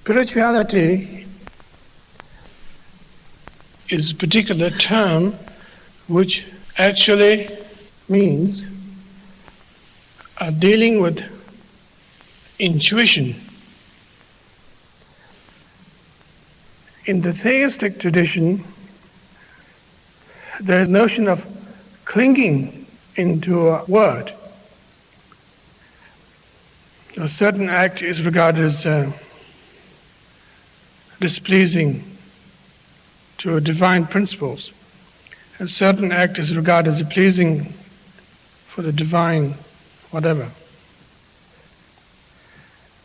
Spirituality is a particular term which actually means dealing with intuition. In the theistic tradition, there is a notion of clinging into a word. A certain act is regarded as displeasing to divine principles. A certain act is regarded as pleasing for the divine whatever.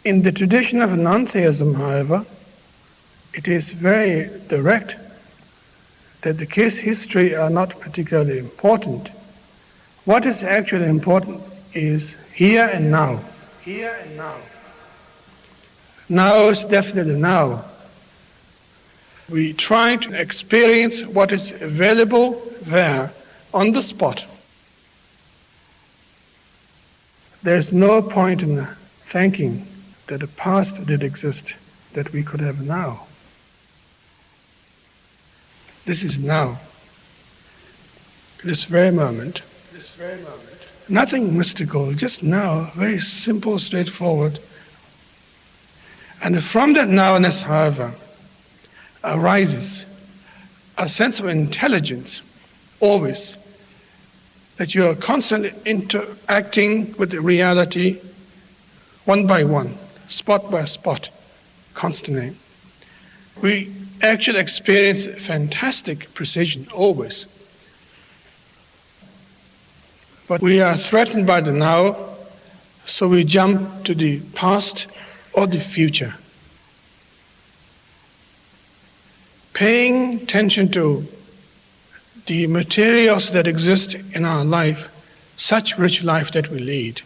In the tradition of non-theism, however, it is very direct that the case history are not particularly important. What is actually important is here and now. Here and now. Now is definitely now. We try to experience what is available there on the spot. There's no point in thinking that the past did exist that we could have now. This is now. This very moment. Nothing mystical, just now, very simple, straightforward. And from that nowness, however, arises a sense of intelligence, always, that you are constantly interacting with the reality one by one, spot by spot, constantly. We actually experience fantastic precision, always. But we are threatened by the now, so we jump to the past or the future. Paying attention to the materials that exist in our life, such rich life that we lead.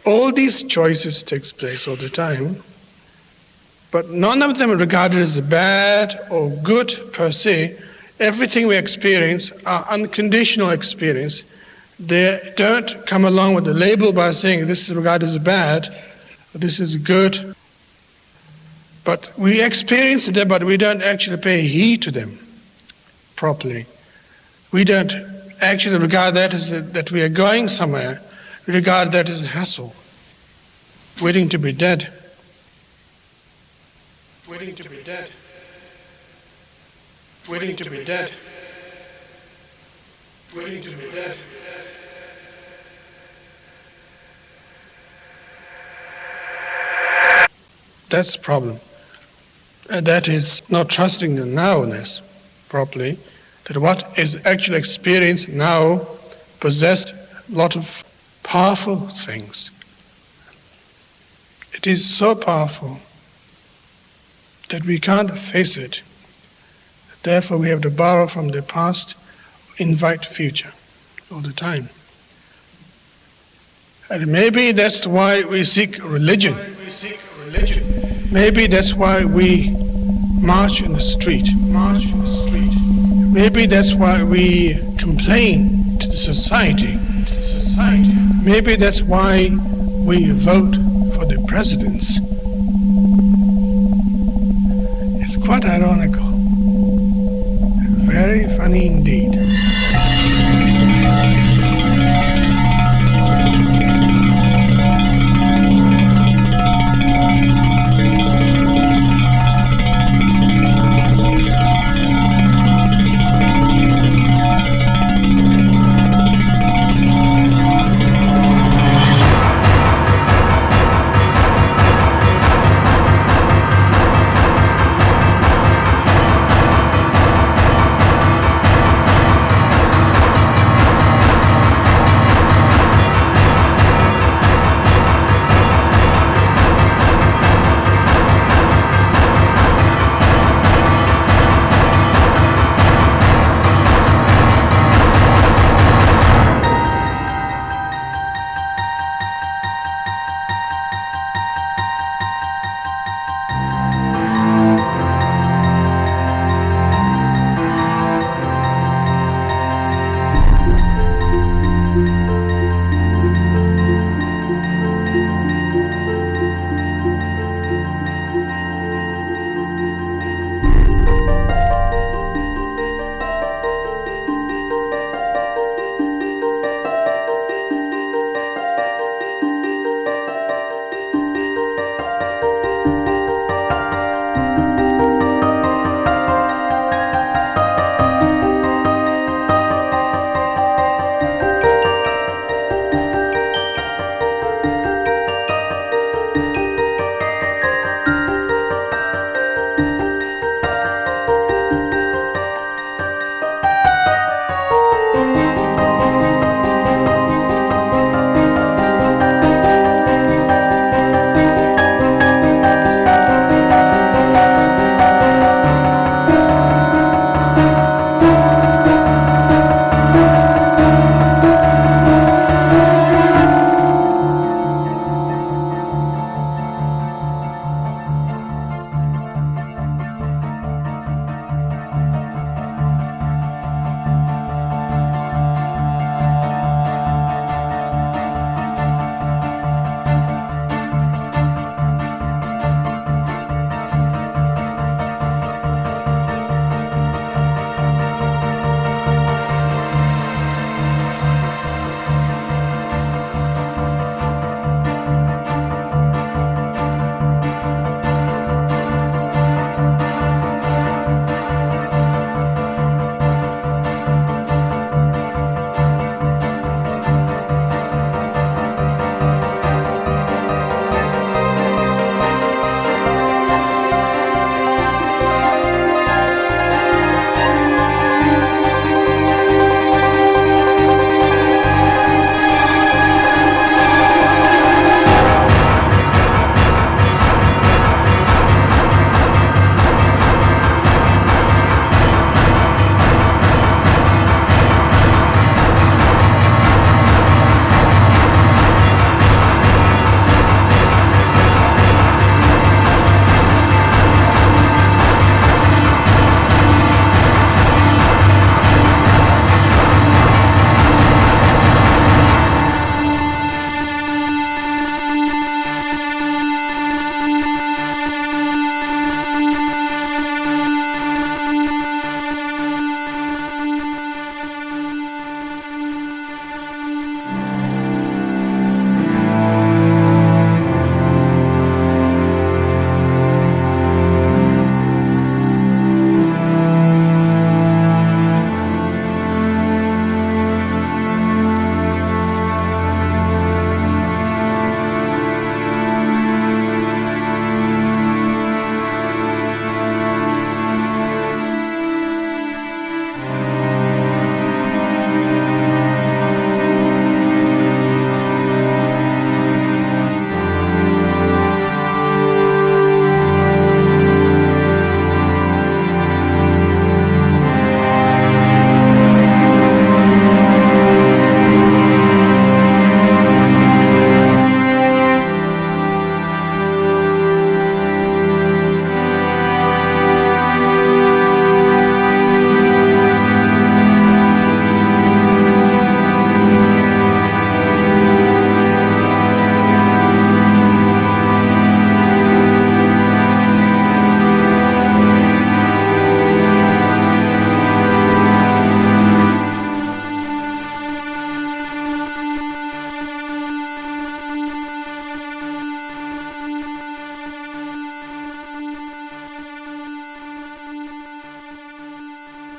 All these choices takes place all the time, but none of them are regarded as bad or good per se. Everything we experience are unconditional experience. They don't come along with a label by saying this is regarded as bad, or this is good. But we experience them, but we don't actually pay heed to them properly. We don't actually regard that as that we are going somewhere. We regard that as a hassle, waiting to be dead. Waiting to be dead. Waiting to be dead. Waiting to be dead. That's the problem. And that is not trusting the nowness properly, that what is actually experienced now possessed a lot of powerful things. It is so powerful that we can't face it. Therefore we have to borrow from the past, invite future all the time. And maybe that's why we seek religion. Maybe that's why we march in the street. Maybe that's why we complain to the society. Maybe that's why we vote for the presidents. It's quite ironical. Very funny indeed.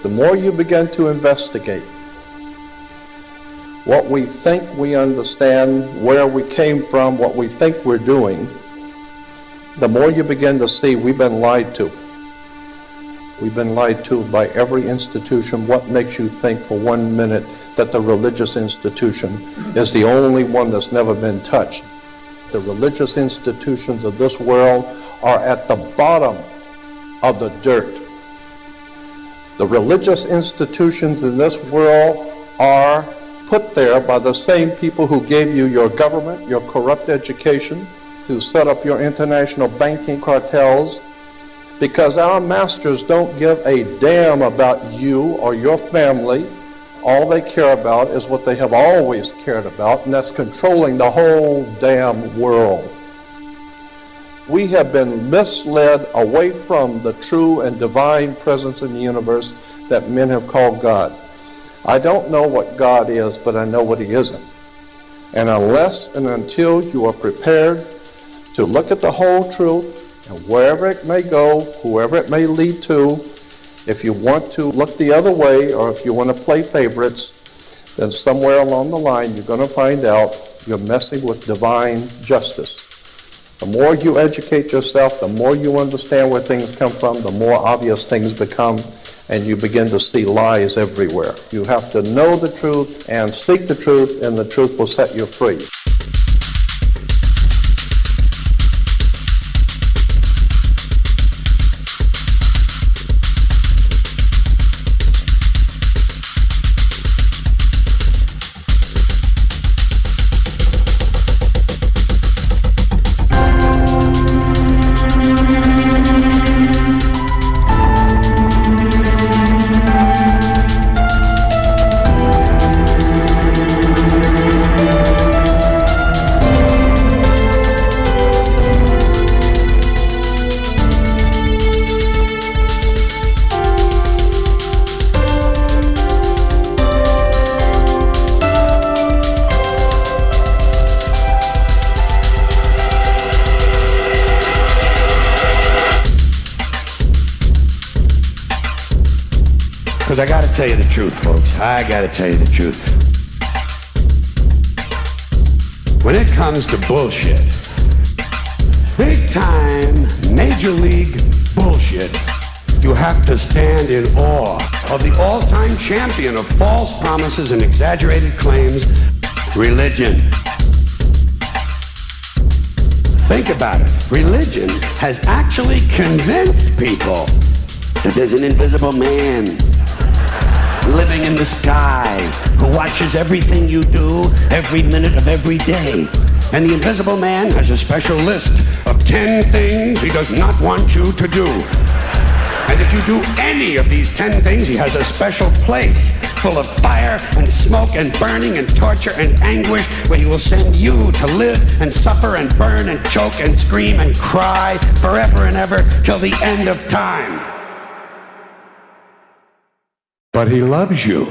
the more you begin to investigate what we think we understand, where we came from, what we think we're doing, the more you begin to see we've been lied to. We've been lied to by every institution. What makes you think for 1 minute that the religious institution is the only one that's never been touched? The religious institutions of this world are at the bottom of the dirt. The religious institutions in this world are put there by the same people who gave you your government, your corrupt education, who set up your international banking cartels, because our masters don't give a damn about you or your family. All they care about is what they have always cared about, and that's controlling the whole damn world. We have been misled away from the true and divine presence in the universe that men have called God. I don't know what God is, but I know what he isn't. And unless and until you are prepared to look at the whole truth, and wherever it may go, whoever it may lead to, if you want to look the other way, or if you want to play favorites, then somewhere along the line you're going to find out you're messing with divine justice. The more you educate yourself, the more you understand where things come from, the more obvious things become, and you begin to see lies everywhere. You have to know the truth and seek the truth, and the truth will set you free. Because I gotta tell you the truth, folks. I gotta tell you the truth. When it comes to bullshit, big time, major league bullshit, you have to stand in awe of the all-time champion of false promises and exaggerated claims, religion. Think about it. Religion has actually convinced people that there's an invisible man living in the sky who watches everything you do every minute of every day. And the invisible man has a special list of 10 things he does not want you to do. And if you do any of these 10 things, he has a special place full of fire and smoke and burning and torture and anguish where he will send you to live and suffer and burn and choke and scream and cry forever and ever till the end of time. But he loves you. He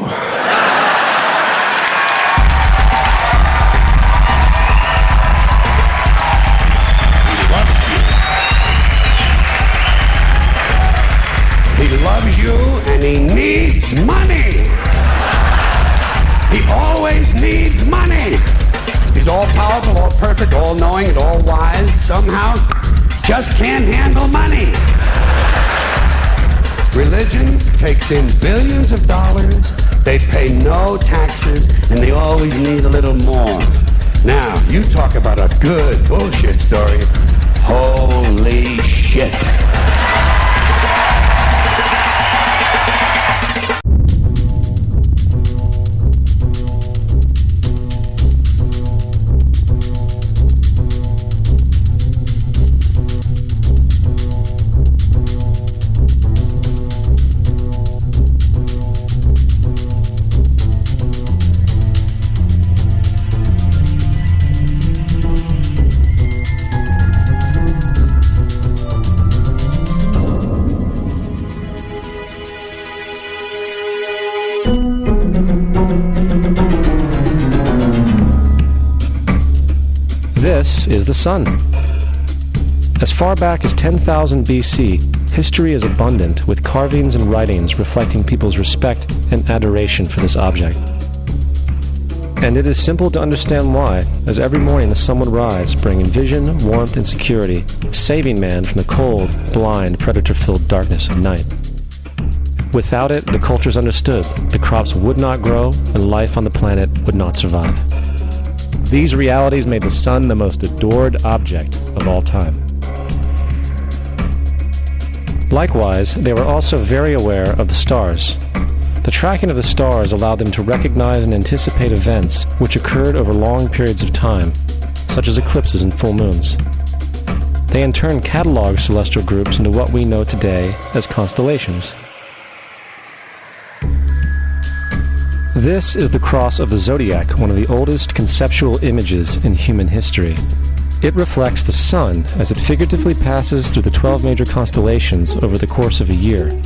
loves you and he needs money. He always needs money. He's all powerful, all perfect, all knowing, and all wise. Somehow just can't handle money. Religion takes in billions of dollars, they pay no taxes, and they always need a little more. Now, you talk about a good bullshit story. Holy shit. This is the sun. As far back as 10,000 BC, history is abundant with carvings and writings reflecting people's respect and adoration for this object. And it is simple to understand why, as every morning the sun would rise, bringing vision, warmth, and security, saving man from the cold, blind, predator-filled darkness of night. Without it, the cultures understood the crops would not grow and life on the planet would not survive. These realities made the sun the most adored object of all time. Likewise, they were also very aware of the stars. The tracking of the stars allowed them to recognize and anticipate events which occurred over long periods of time, such as eclipses and full moons. They in turn cataloged celestial groups into what we know today as constellations. This is the cross of the zodiac, one of the oldest conceptual images in human history. It reflects the sun as it figuratively passes through the 12 major constellations over the course of a year.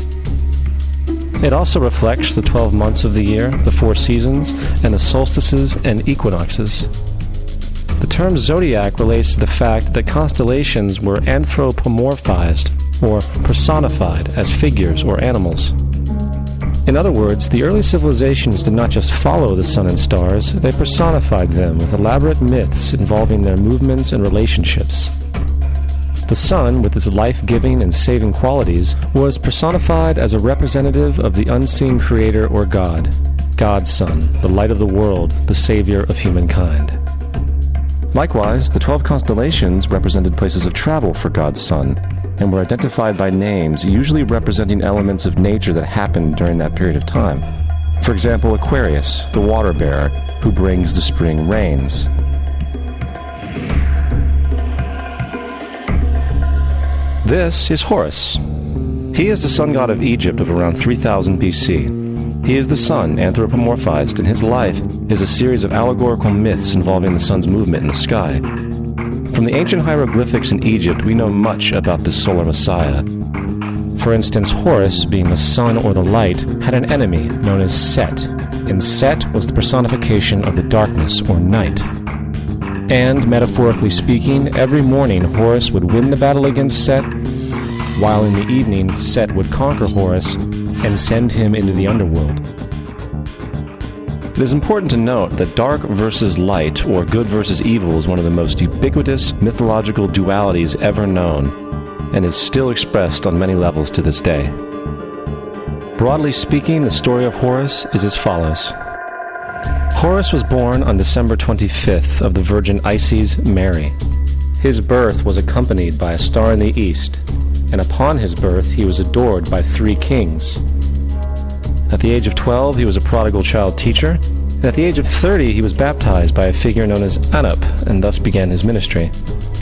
It also reflects the 12 months of the year, the 4 seasons, and the solstices and equinoxes. The term zodiac relates to the fact that constellations were anthropomorphized, or personified, as figures or animals. In other words, the early civilizations did not just follow the sun and stars, they personified them with elaborate myths involving their movements and relationships. The sun, with its life-giving and saving qualities, was personified as a representative of the unseen creator or God, God's Son, the light of the world, the savior of humankind. Likewise, the 12 constellations represented places of travel for God's Son, and were identified by names, usually representing elements of nature that happened during that period of time. For example, Aquarius, the water bearer, who brings the spring rains. This is Horus. He is the sun god of Egypt of around 3000 BC. He is the sun anthropomorphized, and his life is a series of allegorical myths involving the sun's movement in the sky. From the ancient hieroglyphics in Egypt, we know much about this solar messiah. For instance, Horus, being the sun or the light, had an enemy known as Set, and Set was the personification of the darkness or night. And, metaphorically speaking, every morning Horus would win the battle against Set, while in the evening Set would conquer Horus and send him into the underworld. It is important to note that dark versus light, or good versus evil, is one of the most ubiquitous mythological dualities ever known, and is still expressed on many levels to this day. Broadly speaking, the story of Horus is as follows. Horus was born on December 25th of the Virgin Isis Mary. His birth was accompanied by a star in the east, and upon his birth he was adored by 3 kings. At the age of 12, he was a prodigal child teacher, and at the age of 30, he was baptized by a figure known as Anup, and thus began his ministry.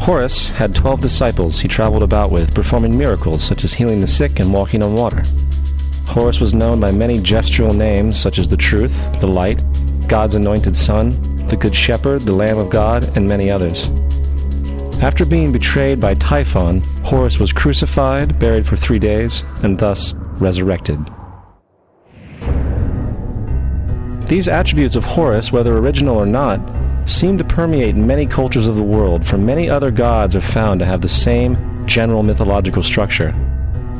Horus had 12 disciples he traveled about with, performing miracles such as healing the sick and walking on water. Horus was known by many gestural names such as the Truth, the Light, God's Anointed Son, the Good Shepherd, the Lamb of God, and many others. After being betrayed by Typhon, Horus was crucified, buried for 3 days, and thus resurrected. These attributes of Horus, whether original or not, seem to permeate many cultures of the world, for many other gods are found to have the same general mythological structure.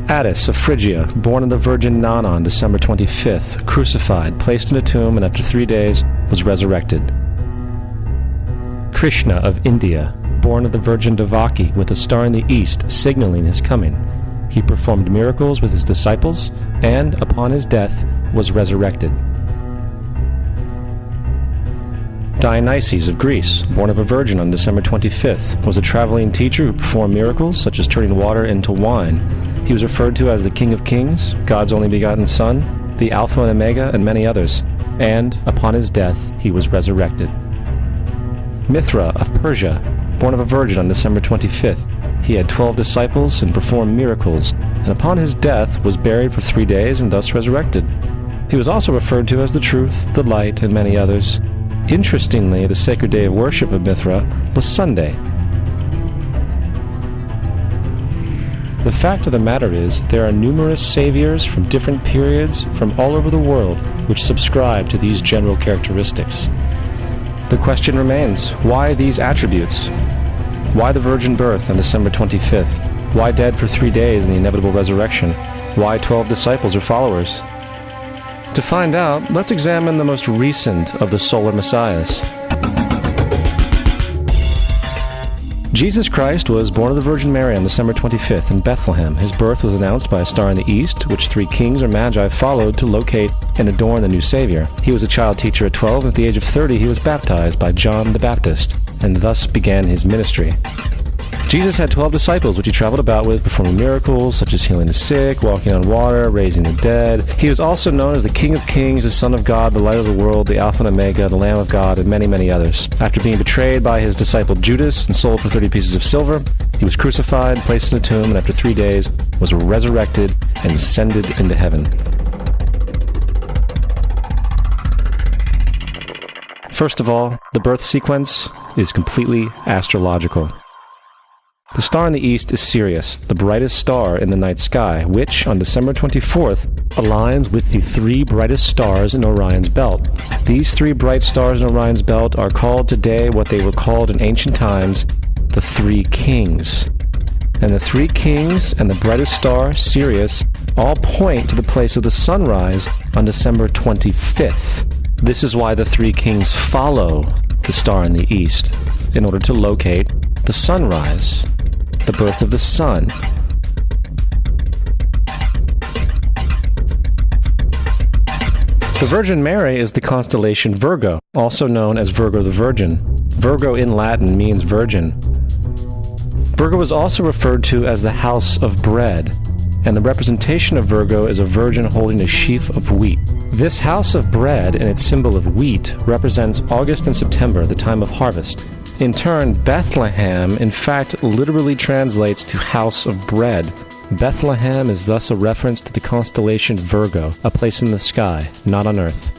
Attis of Phrygia, born of the Virgin Nana on December 25th, crucified, placed in a tomb, and after 3 days was resurrected. Krishna of India, born of the Virgin Devaki, with a star in the east signaling his coming. He performed miracles with his disciples, and, upon his death, was resurrected. Dionysus of Greece, born of a virgin on December 25th, was a traveling teacher who performed miracles such as turning water into wine. He was referred to as the King of Kings, God's only begotten Son, the Alpha and Omega, and many others. And, upon his death, he was resurrected. Mithra of Persia, born of a virgin on December 25th, he had 12 disciples and performed miracles, and upon his death was buried for 3 days and thus resurrected. He was also referred to as the Truth, the Light, and many others. Interestingly, the sacred day of worship of Mithra was Sunday. The fact of the matter is, there are numerous saviors from different periods from all over the world which subscribe to these general characteristics. The question remains, why these attributes? Why the virgin birth on December 25th? Why dead for 3 days in the inevitable resurrection? Why 12 disciples or followers? To find out, let's examine the most recent of the solar messiahs. Jesus Christ was born of the Virgin Mary on December 25th in Bethlehem. His birth was announced by a star in the east, which 3 kings or magi followed to locate and adorn the new Savior. He was a child teacher at 12, and at the age of 30 he was baptized by John the Baptist, and thus began his ministry. Jesus had 12 disciples, which he traveled about with, performing miracles such as healing the sick, walking on water, raising the dead. He was also known as the King of Kings, the Son of God, the Light of the World, the Alpha and Omega, the Lamb of God, and many, many others. After being betrayed by his disciple Judas and sold for 30 pieces of silver, he was crucified, placed in a tomb, and after 3 days was resurrected and ascended into heaven. First of all, the birth sequence is completely astrological. The star in the east is Sirius, the brightest star in the night sky, which, on December 24th, aligns with the 3 brightest stars in Orion's belt. These 3 bright stars in Orion's belt are called today what they were called in ancient times, the 3 kings. And the 3 kings and the brightest star, Sirius, all point to the place of the sunrise on December 25th. This is why the 3 kings follow the star in the east, in order to locate the sunrise, the birth of the sun. The Virgin Mary is the constellation Virgo, also known as Virgo the Virgin. Virgo in Latin means virgin. Virgo is also referred to as the house of bread, and the representation of Virgo is a virgin holding a sheaf of wheat. This house of bread and its symbol of wheat represents August and September, the time of harvest. In turn, Bethlehem, in fact, literally translates to house of bread. Bethlehem is thus a reference to the constellation Virgo, a place in the sky, not on Earth.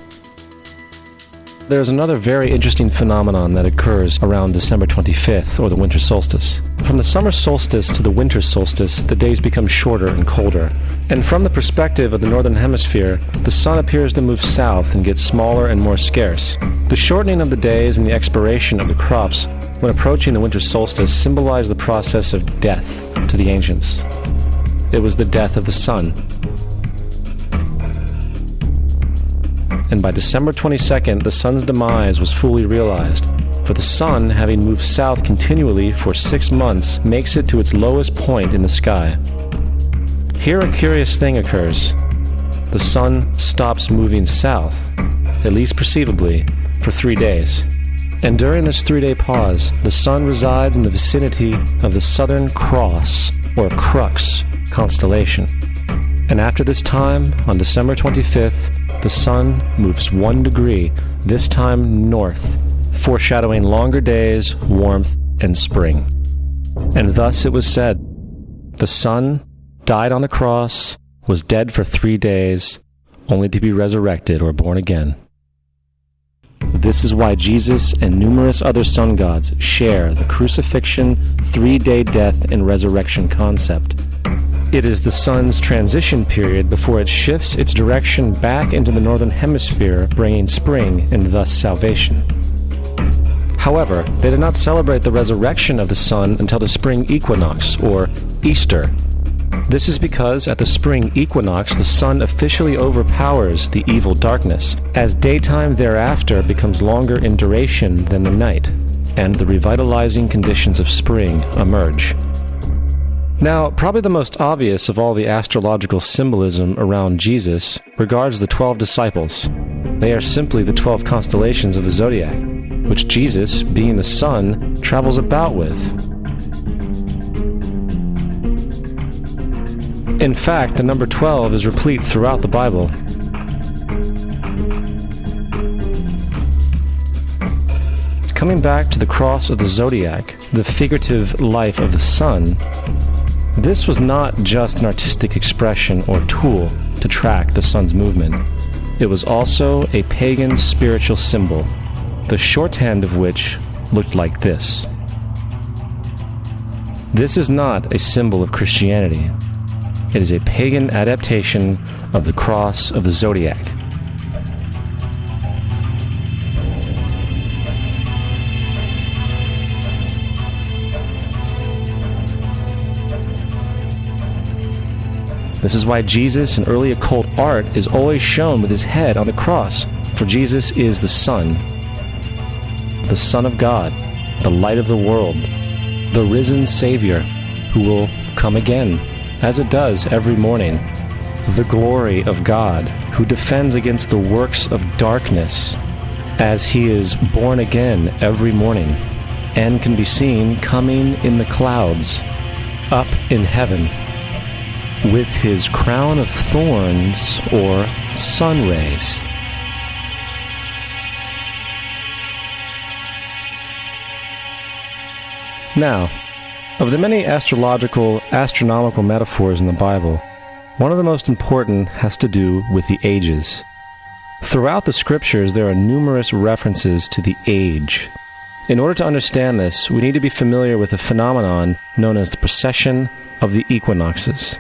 There's another very interesting phenomenon that occurs around December 25th, or the winter solstice. From the summer solstice to the winter solstice, the days become shorter and colder. And from the perspective of the northern hemisphere, the sun appears to move south and get smaller and more scarce. The shortening of the days and the expiration of the crops when approaching the winter solstice symbolize the process of death to the ancients. It was the death of the sun. And by December 22nd, the sun's demise was fully realized, for the sun, having moved south continually for 6 months, makes it to its lowest point in the sky. Here a curious thing occurs. The sun stops moving south, at least perceivably, for 3 days. And during this 3-day pause, the sun resides in the vicinity of the Southern Cross, or Crux, constellation. And after this time, on December 25th, the sun moves 1 degree, this time north, foreshadowing longer days, warmth, and spring. And thus it was said, the sun died on the cross, was dead for 3 days, only to be resurrected or born again. This is why Jesus and numerous other sun gods share the crucifixion, 3-day death, and resurrection concept. It is the sun's transition period before it shifts its direction back into the northern hemisphere, bringing spring and thus salvation. However, they did not celebrate the resurrection of the sun until the spring equinox, or Easter. This is because at the spring equinox, the sun officially overpowers the evil darkness, as daytime thereafter becomes longer in duration than the night, and the revitalizing conditions of spring emerge. Now, probably the most obvious of all the astrological symbolism around Jesus regards the 12 disciples. They are simply the 12 constellations of the zodiac, which Jesus, being the sun, travels about with. In fact, the number 12 is replete throughout the Bible. Coming back to the cross of the zodiac, the figurative life of the sun, this was not just an artistic expression or tool to track the sun's movement. It was also a pagan spiritual symbol, the shorthand of which looked like this. This is not a symbol of Christianity. It is a pagan adaptation of the cross of the zodiac. This is why Jesus in early occult art is always shown with his head on the cross, for Jesus is the Son of God, the light of the world, the risen Savior who will come again, as it does every morning, the glory of God who defends against the works of darkness as he is born again every morning and can be seen coming in the clouds up in heaven with his crown of thorns or sun rays. Now, of the many astronomical metaphors in the Bible, one of the most important has to do with the ages. Throughout the scriptures, there are numerous references to the age. In order to understand this, we need to be familiar with a phenomenon known as the precession of the equinoxes.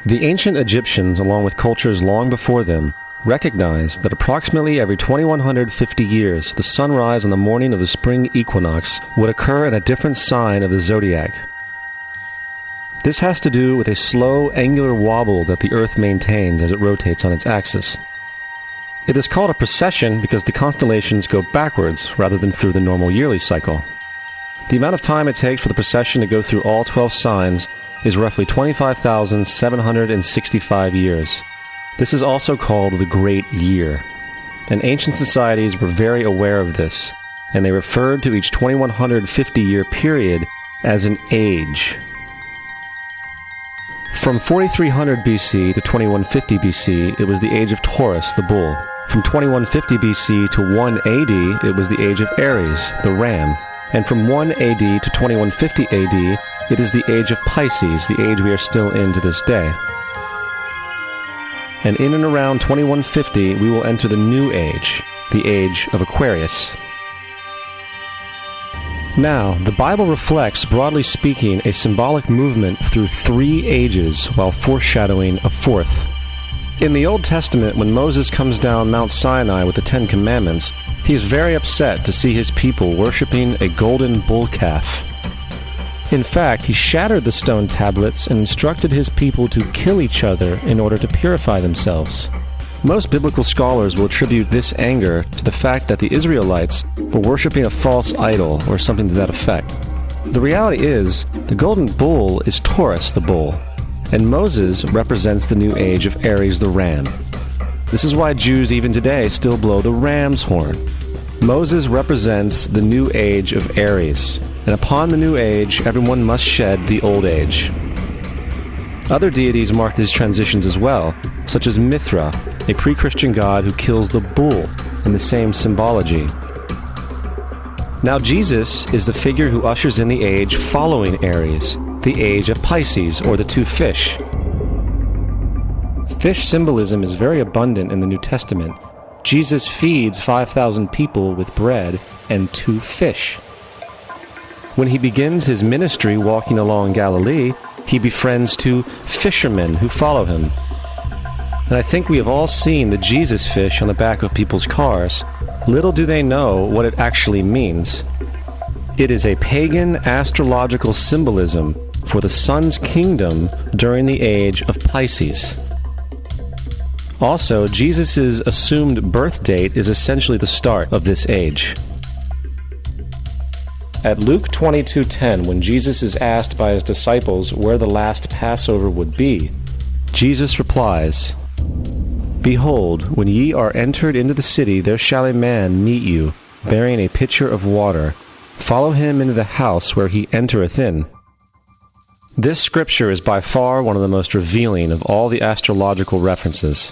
The ancient Egyptians, along with cultures long before them, recognized that approximately every 2150 years, the sunrise on the morning of the spring equinox would occur in a different sign of the zodiac. This has to do with a slow, angular wobble that the Earth maintains as it rotates on its axis. It is called a precession because the constellations go backwards rather than through the normal yearly cycle. The amount of time it takes for the precession to go through all 12 signs is roughly 25,765 years. This is also called the Great Year, and ancient societies were very aware of this, and they referred to each 2150-year period as an age. From 4300 BC to 2150 BC, it was the age of Taurus, the bull. From 2150 BC to 1 AD, it was the age of Aries, the ram. And from 1 AD to 2150 AD, it is the age of Pisces, the age we are still in to this day. And in and around 2150, we will enter the new age, the age of Aquarius. Now, the Bible reflects, broadly speaking, a symbolic movement through 3 ages while foreshadowing a 4th. In the Old Testament, when Moses comes down Mount Sinai with the 10 Commandments, he is very upset to see his people worshiping a golden bull calf. In fact, he shattered the stone tablets and instructed his people to kill each other in order to purify themselves. Most biblical scholars will attribute this anger to the fact that the Israelites were worshiping a false idol or something to that effect. The reality is, the golden bull is Taurus the bull, and Moses represents the new age of Aries the ram. This is why Jews even today still blow the ram's horn. Moses represents the new age of Aries, and upon the new age, everyone must shed the old age. Other deities mark these transitions as well, such as Mithra, a pre-Christian god who kills the bull in the same symbology. Now Jesus is the figure who ushers in the age following Aries, the age of Pisces, or the 2 fish. Fish symbolism is very abundant in the New Testament. Jesus feeds 5,000 people with bread and 2 fish. When he begins his ministry walking along Galilee, he befriends 2 fishermen who follow him. And I think we have all seen the Jesus fish on the back of people's cars. Little do they know what it actually means. It is a pagan astrological symbolism for the sun's kingdom during the age of Pisces. Also, Jesus' assumed birth date is essentially the start of this age. At Luke 22:10, when Jesus is asked by his disciples where the last Passover would be, Jesus replies, "Behold, when ye are entered into the city, there shall a man meet you, bearing a pitcher of water. Follow him into the house where he entereth in." This scripture is by far one of the most revealing of all the astrological references.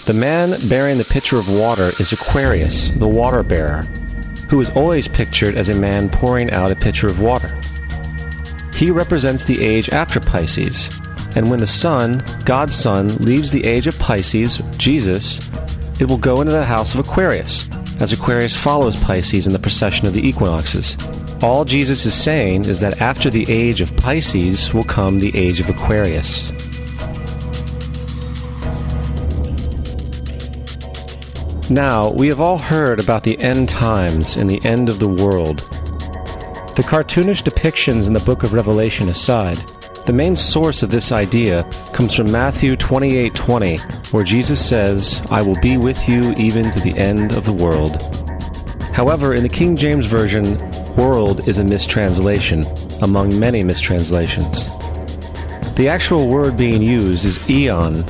The man bearing the pitcher of water is Aquarius, the water bearer, who is always pictured as a man pouring out a pitcher of water. He represents the age after Pisces, and when the sun, God's Son, leaves the age of Pisces, Jesus, it will go into the house of Aquarius, as Aquarius follows Pisces in the precession of the equinoxes. All Jesus is saying is that after the age of Pisces will come the age of Aquarius. Now, we have all heard about the end times and the end of the world. The cartoonish depictions in the book of Revelation aside, The main source of this idea comes from Matthew 28:20, where Jesus says, "I will be with you even to the end of the world." However, in the King James Version, world is a mistranslation, among many mistranslations. The actual word being used is eon,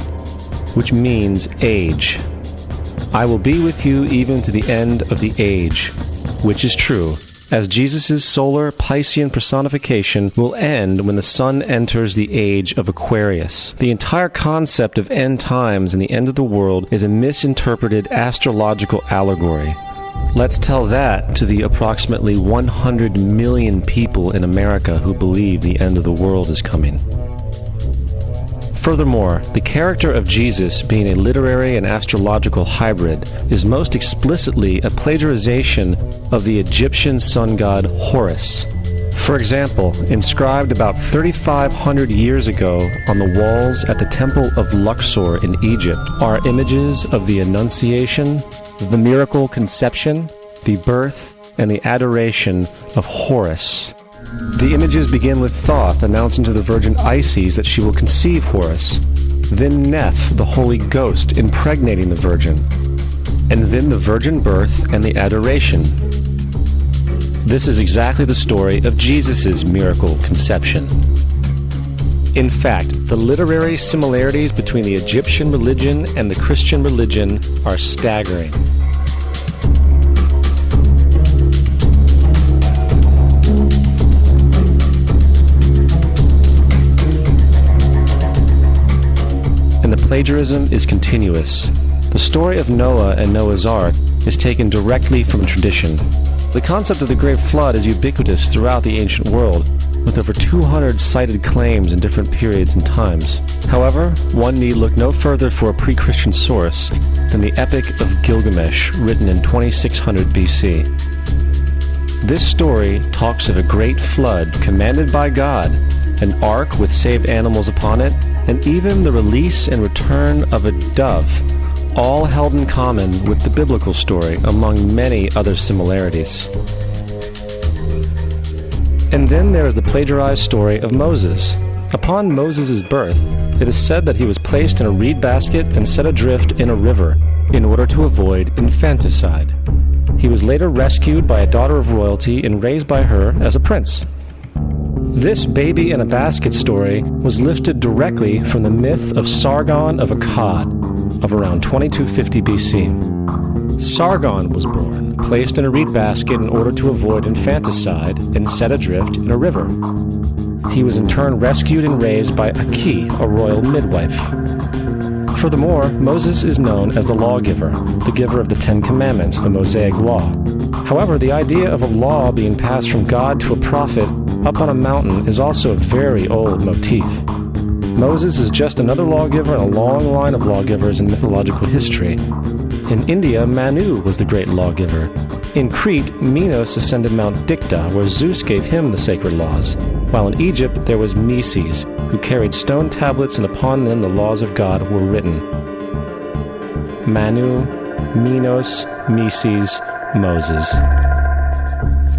which means age. I will be with you even to the end of the age, which is true, as Jesus' solar Piscean personification will end when the sun enters the age of Aquarius. The entire concept of end times and the end of the world is a misinterpreted astrological allegory. Let's tell that to the approximately 100 million people in America who believe the end of the world is coming. Furthermore, the character of Jesus being a literary and astrological hybrid is most explicitly a plagiarization of the Egyptian sun god Horus. For example, inscribed about 3,500 years ago on the walls at the Temple of Luxor in Egypt are images of the Annunciation, the miracle conception, the birth, and the adoration of Horus. The images begin with Thoth announcing to the Virgin Isis that she will conceive Horus, then Neph, the Holy Ghost, impregnating the Virgin, and then the virgin birth and the adoration. This is exactly the story of Jesus' miracle conception. In fact, the literary similarities between the Egyptian religion and the Christian religion are staggering. And the plagiarism is continuous. The story of Noah and Noah's Ark is taken directly from tradition. The concept of the Great Flood is ubiquitous throughout the ancient world, with over 200 cited claims in different periods and times. However, one need look no further for a pre-Christian source than the Epic of Gilgamesh, written in 2600 BC. This story talks of a great flood commanded by God, an ark with saved animals upon it, and even the release and return of a dove, all held in common with the biblical story, among many other similarities. And then there is the plagiarized story of Moses. Upon Moses' birth, it is said that he was placed in a reed basket and set adrift in a river in order to avoid infanticide. He was later rescued by a daughter of royalty and raised by her as a prince. This baby in a basket story was lifted directly from the myth of Sargon of Akkad of around 2250 BC. Sargon was born, placed in a reed basket in order to avoid infanticide, and set adrift in a river. He was in turn rescued and raised by Aki, a royal midwife. Furthermore, Moses is known as the lawgiver, the giver of the Ten Commandments, the Mosaic Law. However, the idea of a law being passed from God to a prophet up on a mountain is also a very old motif. Moses is just another lawgiver in a long line of lawgivers in mythological history. In India, Manu was the great lawgiver. In Crete, Minos ascended Mount Dicta, where Zeus gave him the sacred laws, while in Egypt there was Meses, who carried stone tablets and upon them the laws of God were written. Manu, Minos, Meses, Moses.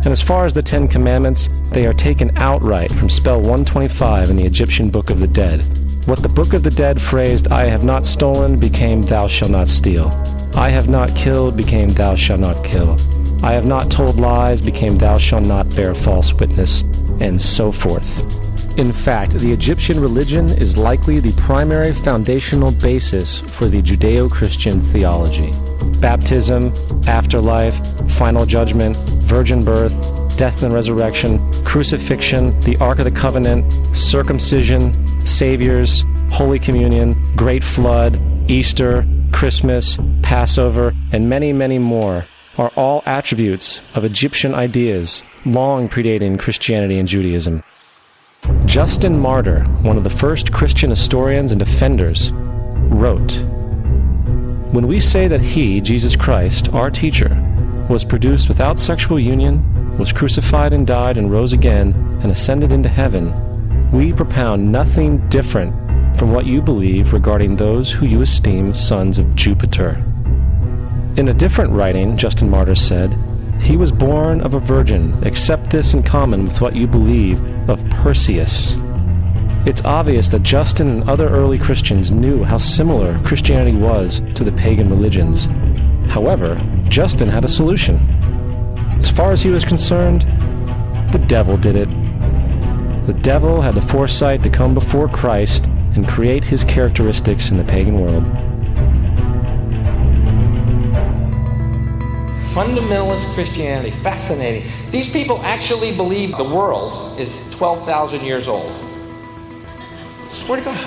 And as far as the Ten Commandments, they are taken outright from spell 125 in the Egyptian Book of the Dead. What the Book of the Dead phrased, "I have not stolen," became "Thou shalt not steal." "I have not killed," became "Thou shalt not kill." "I have not told lies," became "Thou shalt not bear false witness," and so forth. In fact, the Egyptian religion is likely the primary foundational basis for the Judeo-Christian theology. Baptism, afterlife, final judgment, virgin birth, death and resurrection, crucifixion, the Ark of the Covenant, circumcision, saviors, Holy Communion, Great Flood, Easter, Christmas, Passover, and many, many more are all attributes of Egyptian ideas long predating Christianity and Judaism. Justin Martyr, one of the first Christian historians and defenders, wrote, "When we say that he, Jesus Christ, our teacher, was produced without sexual union, was crucified and died and rose again and ascended into heaven, we propound nothing different from what you believe regarding those who you esteem sons of Jupiter." In a different writing, Justin Martyr said, "He was born of a virgin, except this in common with what you believe of Perseus." It's obvious that Justin and other early Christians knew how similar Christianity was to the pagan religions. However, Justin had a solution. As far as he was concerned, the devil did it. The devil had the foresight to come before Christ and create his characteristics in the pagan world. Fundamentalist Christianity, fascinating. These people actually believe the world is 12,000 years old. Swear to God.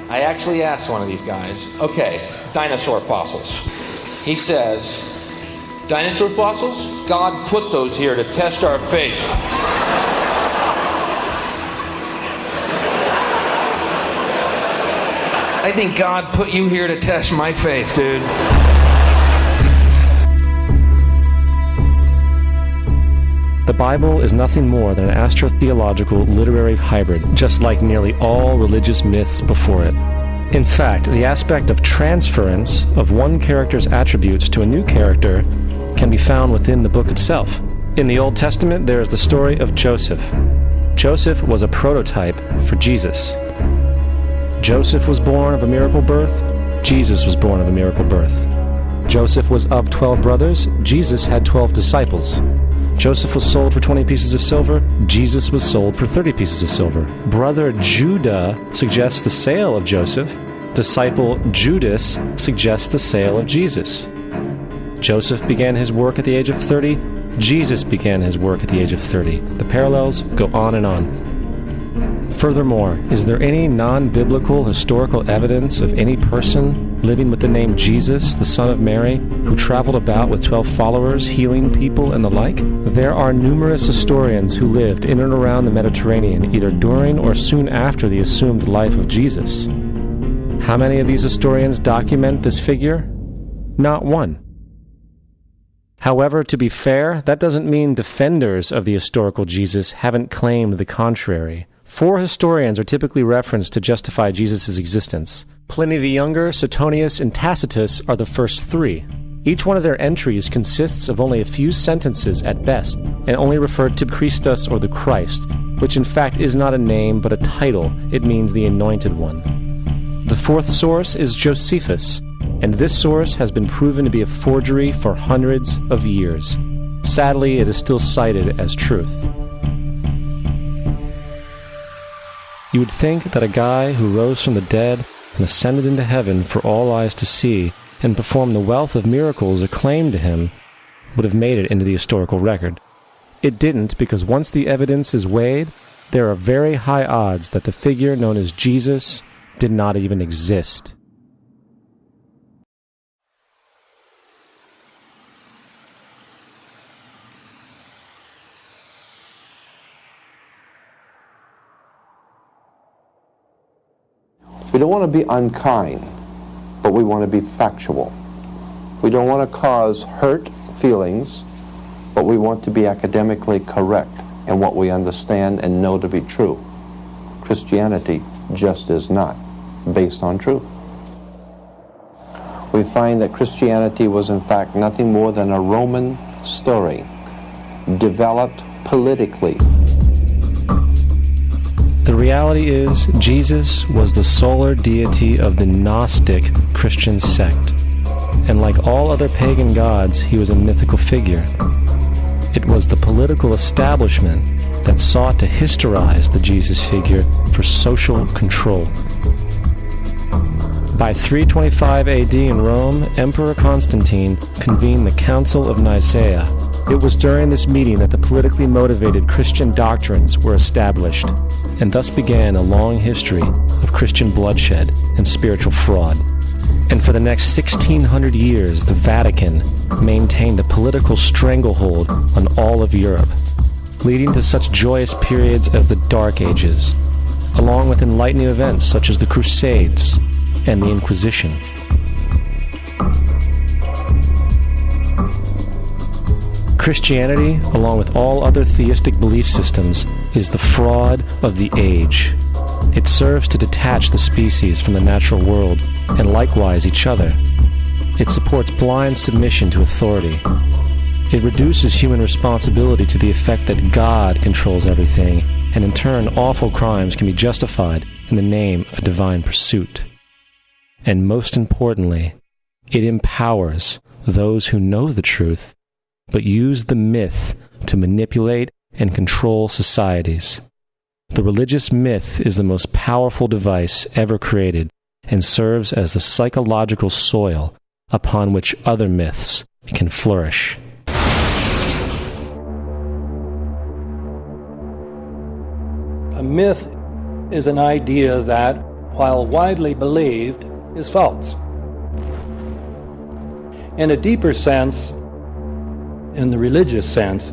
I actually asked one of these guys, okay, dinosaur fossils. He says, dinosaur fossils? God put those here to test our faith. I think God put you here to test my faith, dude. The Bible is nothing more than an astrotheological literary hybrid, just like nearly all religious myths before it. In fact, the aspect of transference of one character's attributes to a new character can be found within the book itself. In the Old Testament, there is the story of Joseph. Joseph was a prototype for Jesus. Joseph was born of a miracle birth. Jesus was born of a miracle birth. Joseph was of 12 brothers. Jesus had 12 disciples. Joseph was sold for 20 pieces of silver. Jesus was sold for 30 pieces of silver. Brother Judah suggests the sale of Joseph. Disciple Judas suggests the sale of Jesus. Joseph began his work at the age of 30. Jesus began his work at the age of 30. The parallels go on and on. Furthermore, is there any non-biblical historical evidence of any person living with the name Jesus, the son of Mary, who traveled about with 12 followers, healing people and the like? There are numerous historians who lived in and around the Mediterranean, either during or soon after the assumed life of Jesus. How many of these historians document this figure? Not one. However, to be fair, that doesn't mean defenders of the historical Jesus haven't claimed the contrary. 4 historians are typically referenced to justify Jesus' existence. Pliny the Younger, Suetonius, and Tacitus are the first 3. Each one of their entries consists of only a few sentences at best, and only referred to Christus or the Christ, which in fact is not a name but a title. It means the Anointed One. The 4th source is Josephus, and this source has been proven to be a forgery for hundreds of years. Sadly, it is still cited as truth. You would think that a guy who rose from the dead and ascended into heaven for all eyes to see and performed the wealth of miracles acclaimed to him would have made it into the historical record. It didn't, because once the evidence is weighed, there are very high odds that the figure known as Jesus did not even exist. We don't want to be unkind, but we want to be factual. We don't want to cause hurt feelings, but we want to be academically correct in what we understand and know to be true. Christianity just is not based on truth. We find that Christianity was in fact nothing more than a Roman story, developed politically. The reality is, Jesus was the solar deity of the Gnostic Christian sect, and like all other pagan gods, he was a mythical figure. It was the political establishment that sought to historize the Jesus figure for social control. By 325 AD in Rome, Emperor Constantine convened the Council of Nicaea. It was during this meeting that the politically motivated Christian doctrines were established, and thus began a long history of Christian bloodshed and spiritual fraud. And for the next 1600 years, the Vatican maintained a political stranglehold on all of Europe, leading to such joyous periods as the Dark Ages, along with enlightening events such as the Crusades and the Inquisition. Christianity, along with all other theistic belief systems, is the fraud of the age. It serves to detach the species from the natural world, and likewise each other. It supports blind submission to authority. It reduces human responsibility to the effect that God controls everything, and in turn awful crimes can be justified in the name of a divine pursuit. And most importantly, it empowers those who know the truth, but use the myth to manipulate and control societies. The religious myth is the most powerful device ever created and serves as the psychological soil upon which other myths can flourish. A myth is an idea that, while widely believed, is false. In a deeper sense, in the religious sense,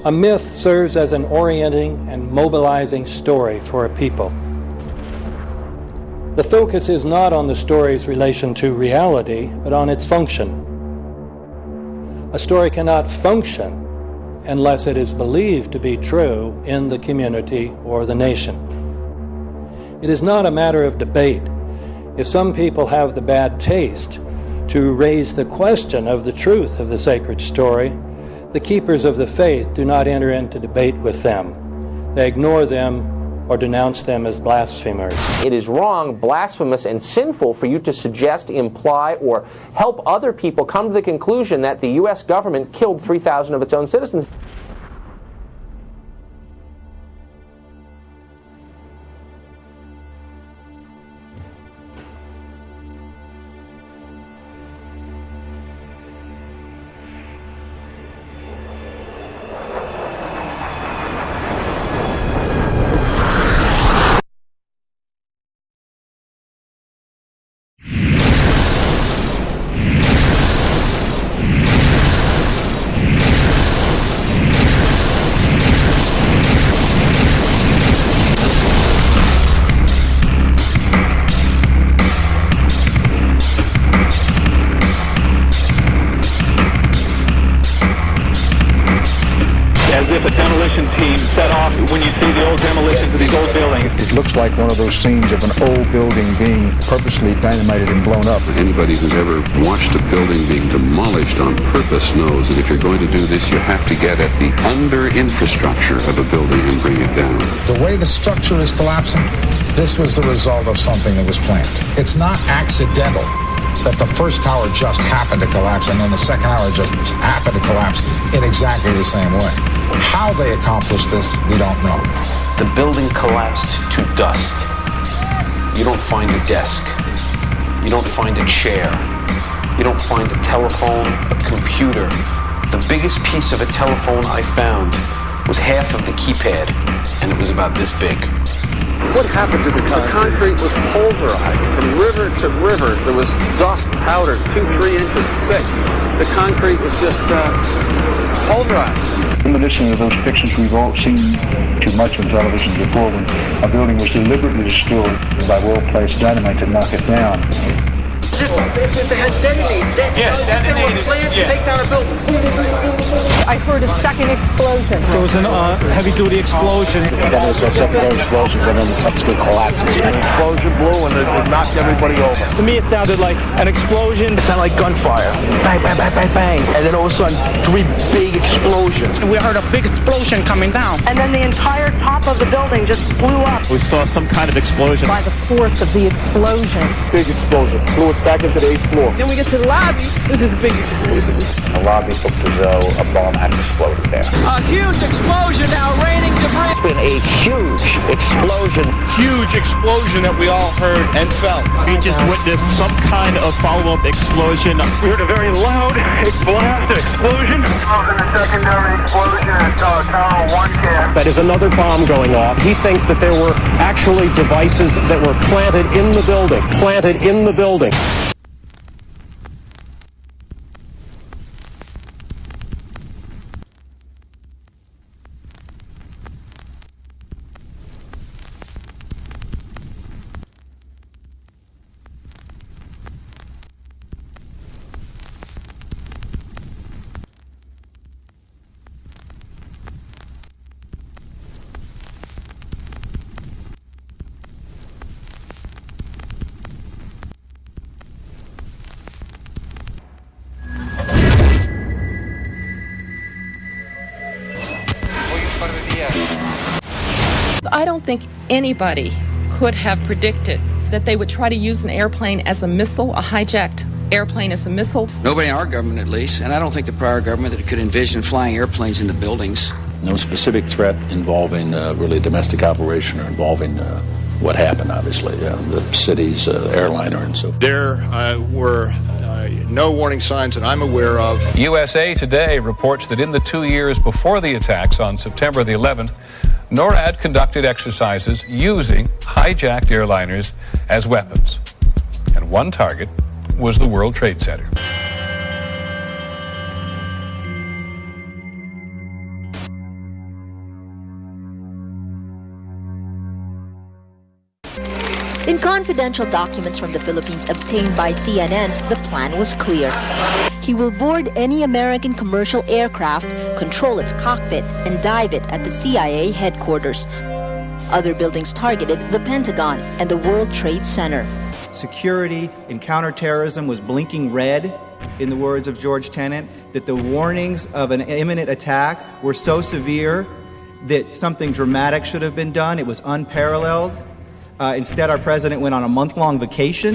a myth serves as an orienting and mobilizing story for a people. The focus is not on the story's relation to reality, but on its function. A story cannot function unless it is believed to be true in the community or the nation. It is not a matter of debate. If some people have the bad taste to raise the question of the truth of the sacred story, the keepers of the faith do not enter into debate with them. They ignore them or denounce them as blasphemers. It is wrong, blasphemous, and sinful for you to suggest, imply, or help other people come to the conclusion that the U.S. government killed 3,000 of its own citizens. It looks like one of those scenes of an old building being purposely dynamited and blown up. Anybody who's ever watched a building being demolished on purpose knows that if you're going to do this, you have to get at the under-infrastructure of a building and bring it down. The way the structure is collapsing, this was the result of something that was planned. It's not accidental that the first tower just happened to collapse and then the second tower just happened to collapse in exactly the same way. How they accomplished this, we don't know. The building collapsed to dust. You don't find a desk. You don't find a chair. You don't find a telephone, a computer. The biggest piece of a telephone I found was half of the keypad, and it was about this big. What happened to the concrete? The concrete was pulverized from river to river. There was dust powder 2-3 inches thick. The concrete was just pulverized. Reminiscent of those pictures we've all seen too much on television before, when a building was deliberately destroyed by well-placed dynamite to knock it down. If they had detonated, they were planned to take down a building. I heard a second explosion. There was a heavy-duty explosion. Then there was secondary explosions and then the subsequent collapses. An explosion blew and it knocked everybody over. To me, it sounded like an explosion. It sounded like gunfire. Bang, bang, bang, bang, bang. And then all of a sudden, 3 big explosions. We heard a big explosion coming down. And then the entire top of the building just blew up. We saw some kind of explosion. By the force of the explosions. Big explosion. Blew it back into the 8th floor. Then we get to the lobby. This is a big explosion. The lobby looked as though a bomb had exploded there. A huge explosion now, raining debris. It's been a huge explosion. Huge explosion that we all heard and felt. We just witnessed some kind of follow-up explosion. We heard a very loud blast explosion. And a secondary explosion at Tower 1 camp. That is another bomb going off. He thinks that there were actually devices that were planted in the building. Planted in the building. I don't think anybody could have predicted that they would try to use an airplane as a missile, a hijacked airplane as a missile. Nobody in our government, at least, and I don't think the prior government that could envision flying airplanes into buildings. No specific threat involving really a domestic operation or involving what happened, obviously, the city's airliner and so forth. There were no warning signs that I'm aware of. USA Today reports that in the 2 years before the attacks on September the 11th, NORAD conducted exercises using hijacked airliners as weapons. And one target was the World Trade Center. In confidential documents from the Philippines obtained by CNN, the plan was clear. He will board any American commercial aircraft, control its cockpit, and dive it at the CIA headquarters. Other buildings targeted the Pentagon and the World Trade Center. Security in counterterrorism was blinking red, in the words of George Tenet, that the warnings of an imminent attack were so severe that something dramatic should have been done. It was unparalleled. Instead, our president went on a month-long vacation.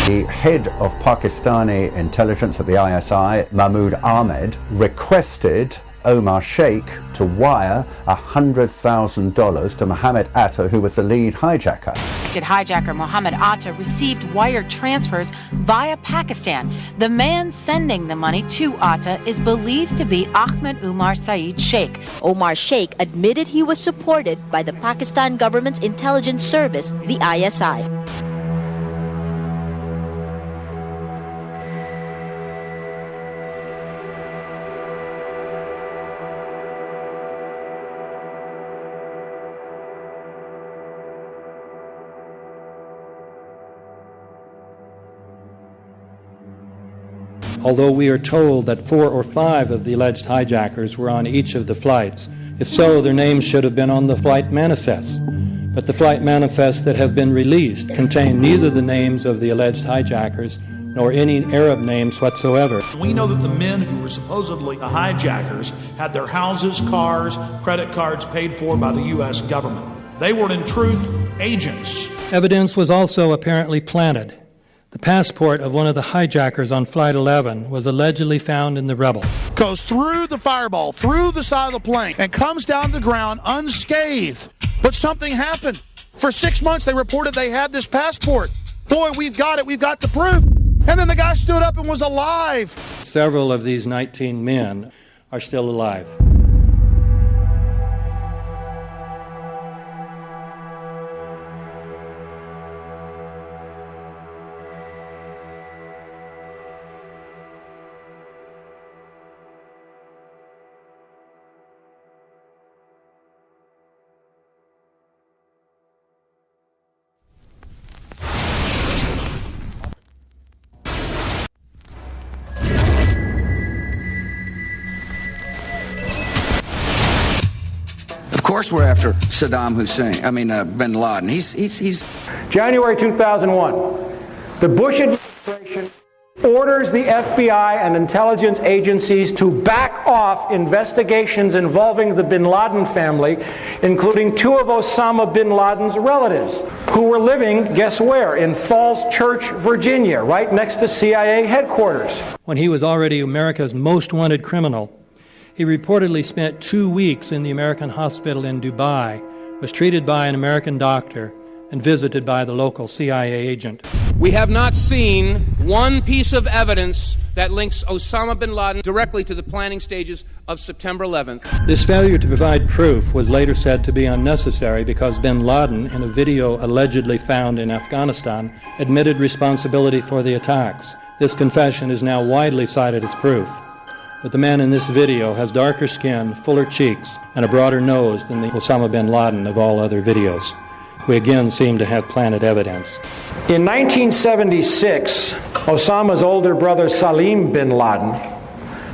The head of Pakistani intelligence at the ISI, Mahmoud Ahmed, requested Omar Sheikh to wire $100,000 to Mohammed Atta, who was the lead hijacker. Hijacker Mohammed Atta received wire transfers via Pakistan. The man sending the money to Atta is believed to be Ahmed Umar Saeed Sheikh. Omar Sheikh admitted he was supported by the Pakistan government's intelligence service, the ISI. Although we are told that 4 or 5 of the alleged hijackers were on each of the flights. If so, their names should have been on the flight manifests. But the flight manifests that have been released contain neither the names of the alleged hijackers nor any Arab names whatsoever. We know that the men who were supposedly the hijackers had their houses, cars, credit cards paid for by the U.S. government. They were, in truth, agents. Evidence was also apparently planted. The passport of one of the hijackers on Flight 11 was allegedly found in the rubble. Goes through the fireball, through the side of the plane, and comes down to the ground unscathed. But something happened. For 6 months, they reported they had this passport. Boy, we've got it. We've got the proof. And then the guy stood up and was alive. Several of these 19 men are still alive. Of course we're after Saddam Hussein, bin Laden. He's January 2001, the Bush administration orders the FBI and intelligence agencies to back off investigations involving the bin Laden family, including 2 of Osama bin Laden's relatives, who were living, guess where, in Falls Church, Virginia, right next to CIA headquarters. When he was already America's most wanted criminal, he reportedly spent 2 weeks in the American hospital in Dubai, was treated by an American doctor, and visited by the local CIA agent. We have not seen one piece of evidence that links Osama bin Laden directly to the planning stages of September 11th. This failure to provide proof was later said to be unnecessary because bin Laden, in a video allegedly found in Afghanistan, admitted responsibility for the attacks. This confession is now widely cited as proof. But the man in this video has darker skin, fuller cheeks, and a broader nose than the Osama bin Laden of all other videos. We again seem to have planted evidence. In 1976, Osama's older brother Salim bin Laden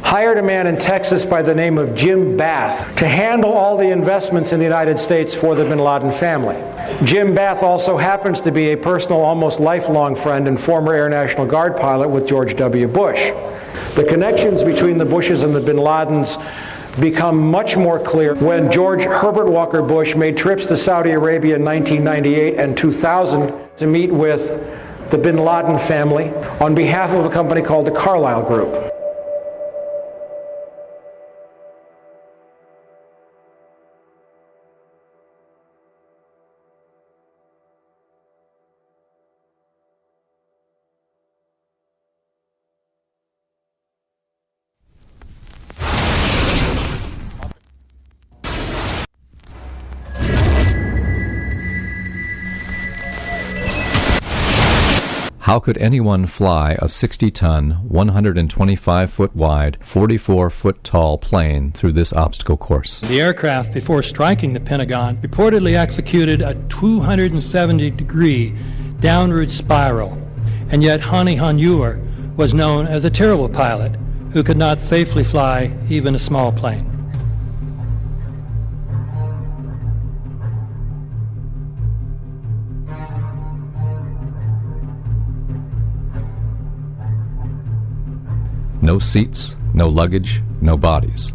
hired a man in Texas by the name of Jim Bath to handle all the investments in the United States for the bin Laden family. Jim Bath also happens to be a personal, almost lifelong friend and former Air National Guard pilot with George W. Bush. The connections between the Bushes and the bin Ladens become much more clear when George Herbert Walker Bush made trips to Saudi Arabia in 1998 and 2000 to meet with the bin Laden family on behalf of a company called the Carlyle Group. How could anyone fly a 60-ton, 125-foot wide, 44-foot tall plane through this obstacle course? The aircraft, before striking the Pentagon, reportedly executed a 270-degree downward spiral, and yet Hani Hanyour was known as a terrible pilot who could not safely fly even a small plane. No seats, no luggage, no bodies.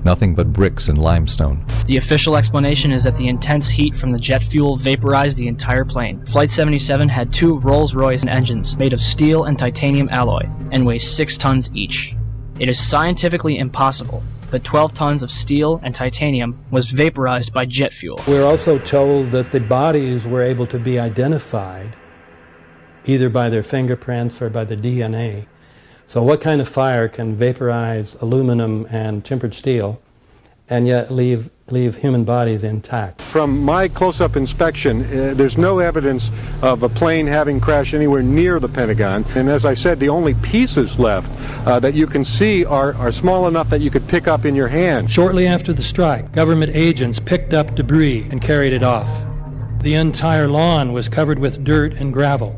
Nothing but bricks and limestone. The official explanation is that the intense heat from the jet fuel vaporized the entire plane. Flight 77 had 2 Rolls-Royce engines made of steel and titanium alloy and weigh 6 tons each. It is scientifically impossible that 12 tons of steel and titanium was vaporized by jet fuel. We're also told that the bodies were able to be identified either by their fingerprints or by the DNA. So what kind of fire can vaporize aluminum and tempered steel and yet leave human bodies intact? From my close-up inspection, there's no evidence of a plane having crashed anywhere near the Pentagon. And as I said, the only pieces left that you can see are small enough that you could pick up in your hand. Shortly after the strike, government agents picked up debris and carried it off. The entire lawn was covered with dirt and gravel,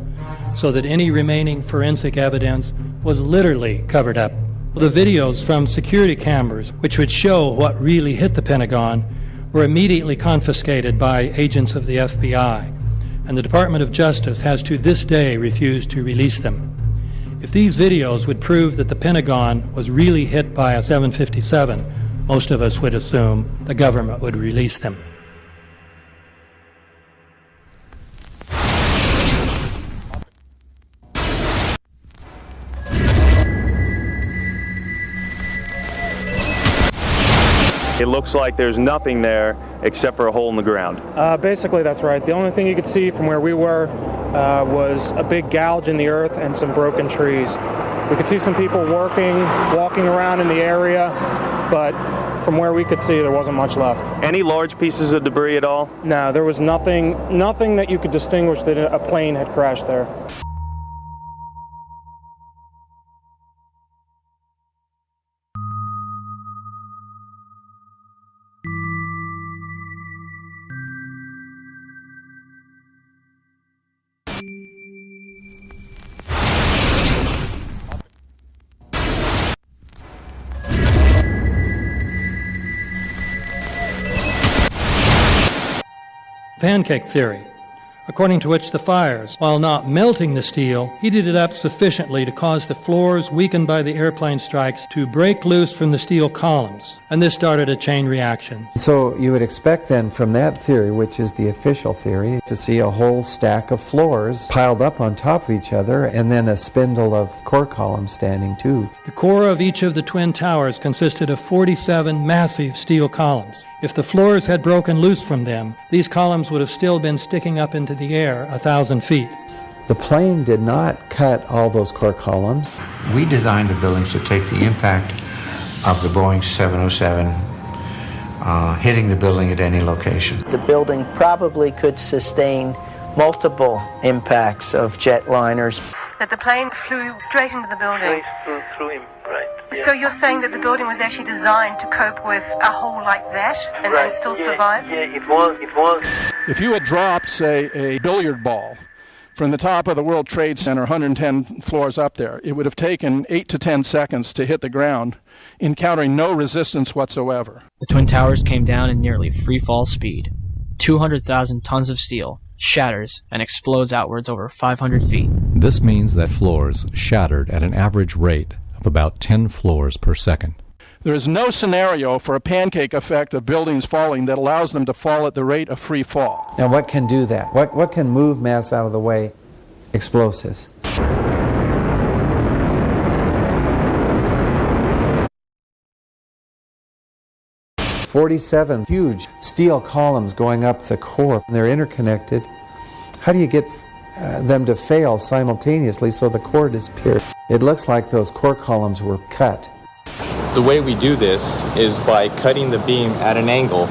so that any remaining forensic evidence was literally covered up. The videos from security cameras, which would show what really hit the Pentagon, were immediately confiscated by agents of the FBI, and the Department of Justice has to this day refused to release them. If these videos would prove that the Pentagon was really hit by a 757, most of us would assume the government would release them. It looks like there's nothing there except for a hole in the ground. Basically, that's right. The only thing you could see from where we were was a big gouge in the earth and some broken trees. We could see some people walking around in the area, but from where we could see, there wasn't much left. Any large pieces of debris at all? No, there was nothing that you could distinguish that a plane had crashed there. Pancake theory, according to which the fires, while not melting the steel, heated it up sufficiently to cause the floors weakened by the airplane strikes to break loose from the steel columns, and this started a chain reaction. So you would expect then from that theory, which is the official theory, to see a whole stack of floors piled up on top of each other and then a spindle of core columns standing too. The core of each of the twin towers consisted of 47 massive steel columns. If the floors had broken loose from them, these columns would have still been sticking up into the air 1,000 feet. The plane did not cut all those core columns. We designed the buildings to take the impact of the Boeing 707 hitting the building at any location. The building probably could sustain multiple impacts of jetliners. That the plane flew straight into the building. Through him, right. Yeah. So you're saying that the building was actually designed to cope with a hole like that and still survive? Yeah, it was. If you had dropped, say, a billiard ball from the top of the World Trade Center, 110 floors up there. It would have taken 8 to 10 seconds to hit the ground, encountering no resistance whatsoever. The Twin Towers came down in nearly free-fall speed. 200,000 tons of steel shatters and explodes outwards over 500 feet. This means that floors shattered at an average rate of about 10 floors per second. There is no scenario for a pancake effect of buildings falling that allows them to fall at the rate of free fall. Now what can do that? What can move mass out of the way? Explosives. "47 huge steel columns going up the core. They're interconnected. How do you get them to fail simultaneously so the core disappears? It looks like those core columns were cut. The way we do this is by cutting the beam at an angle.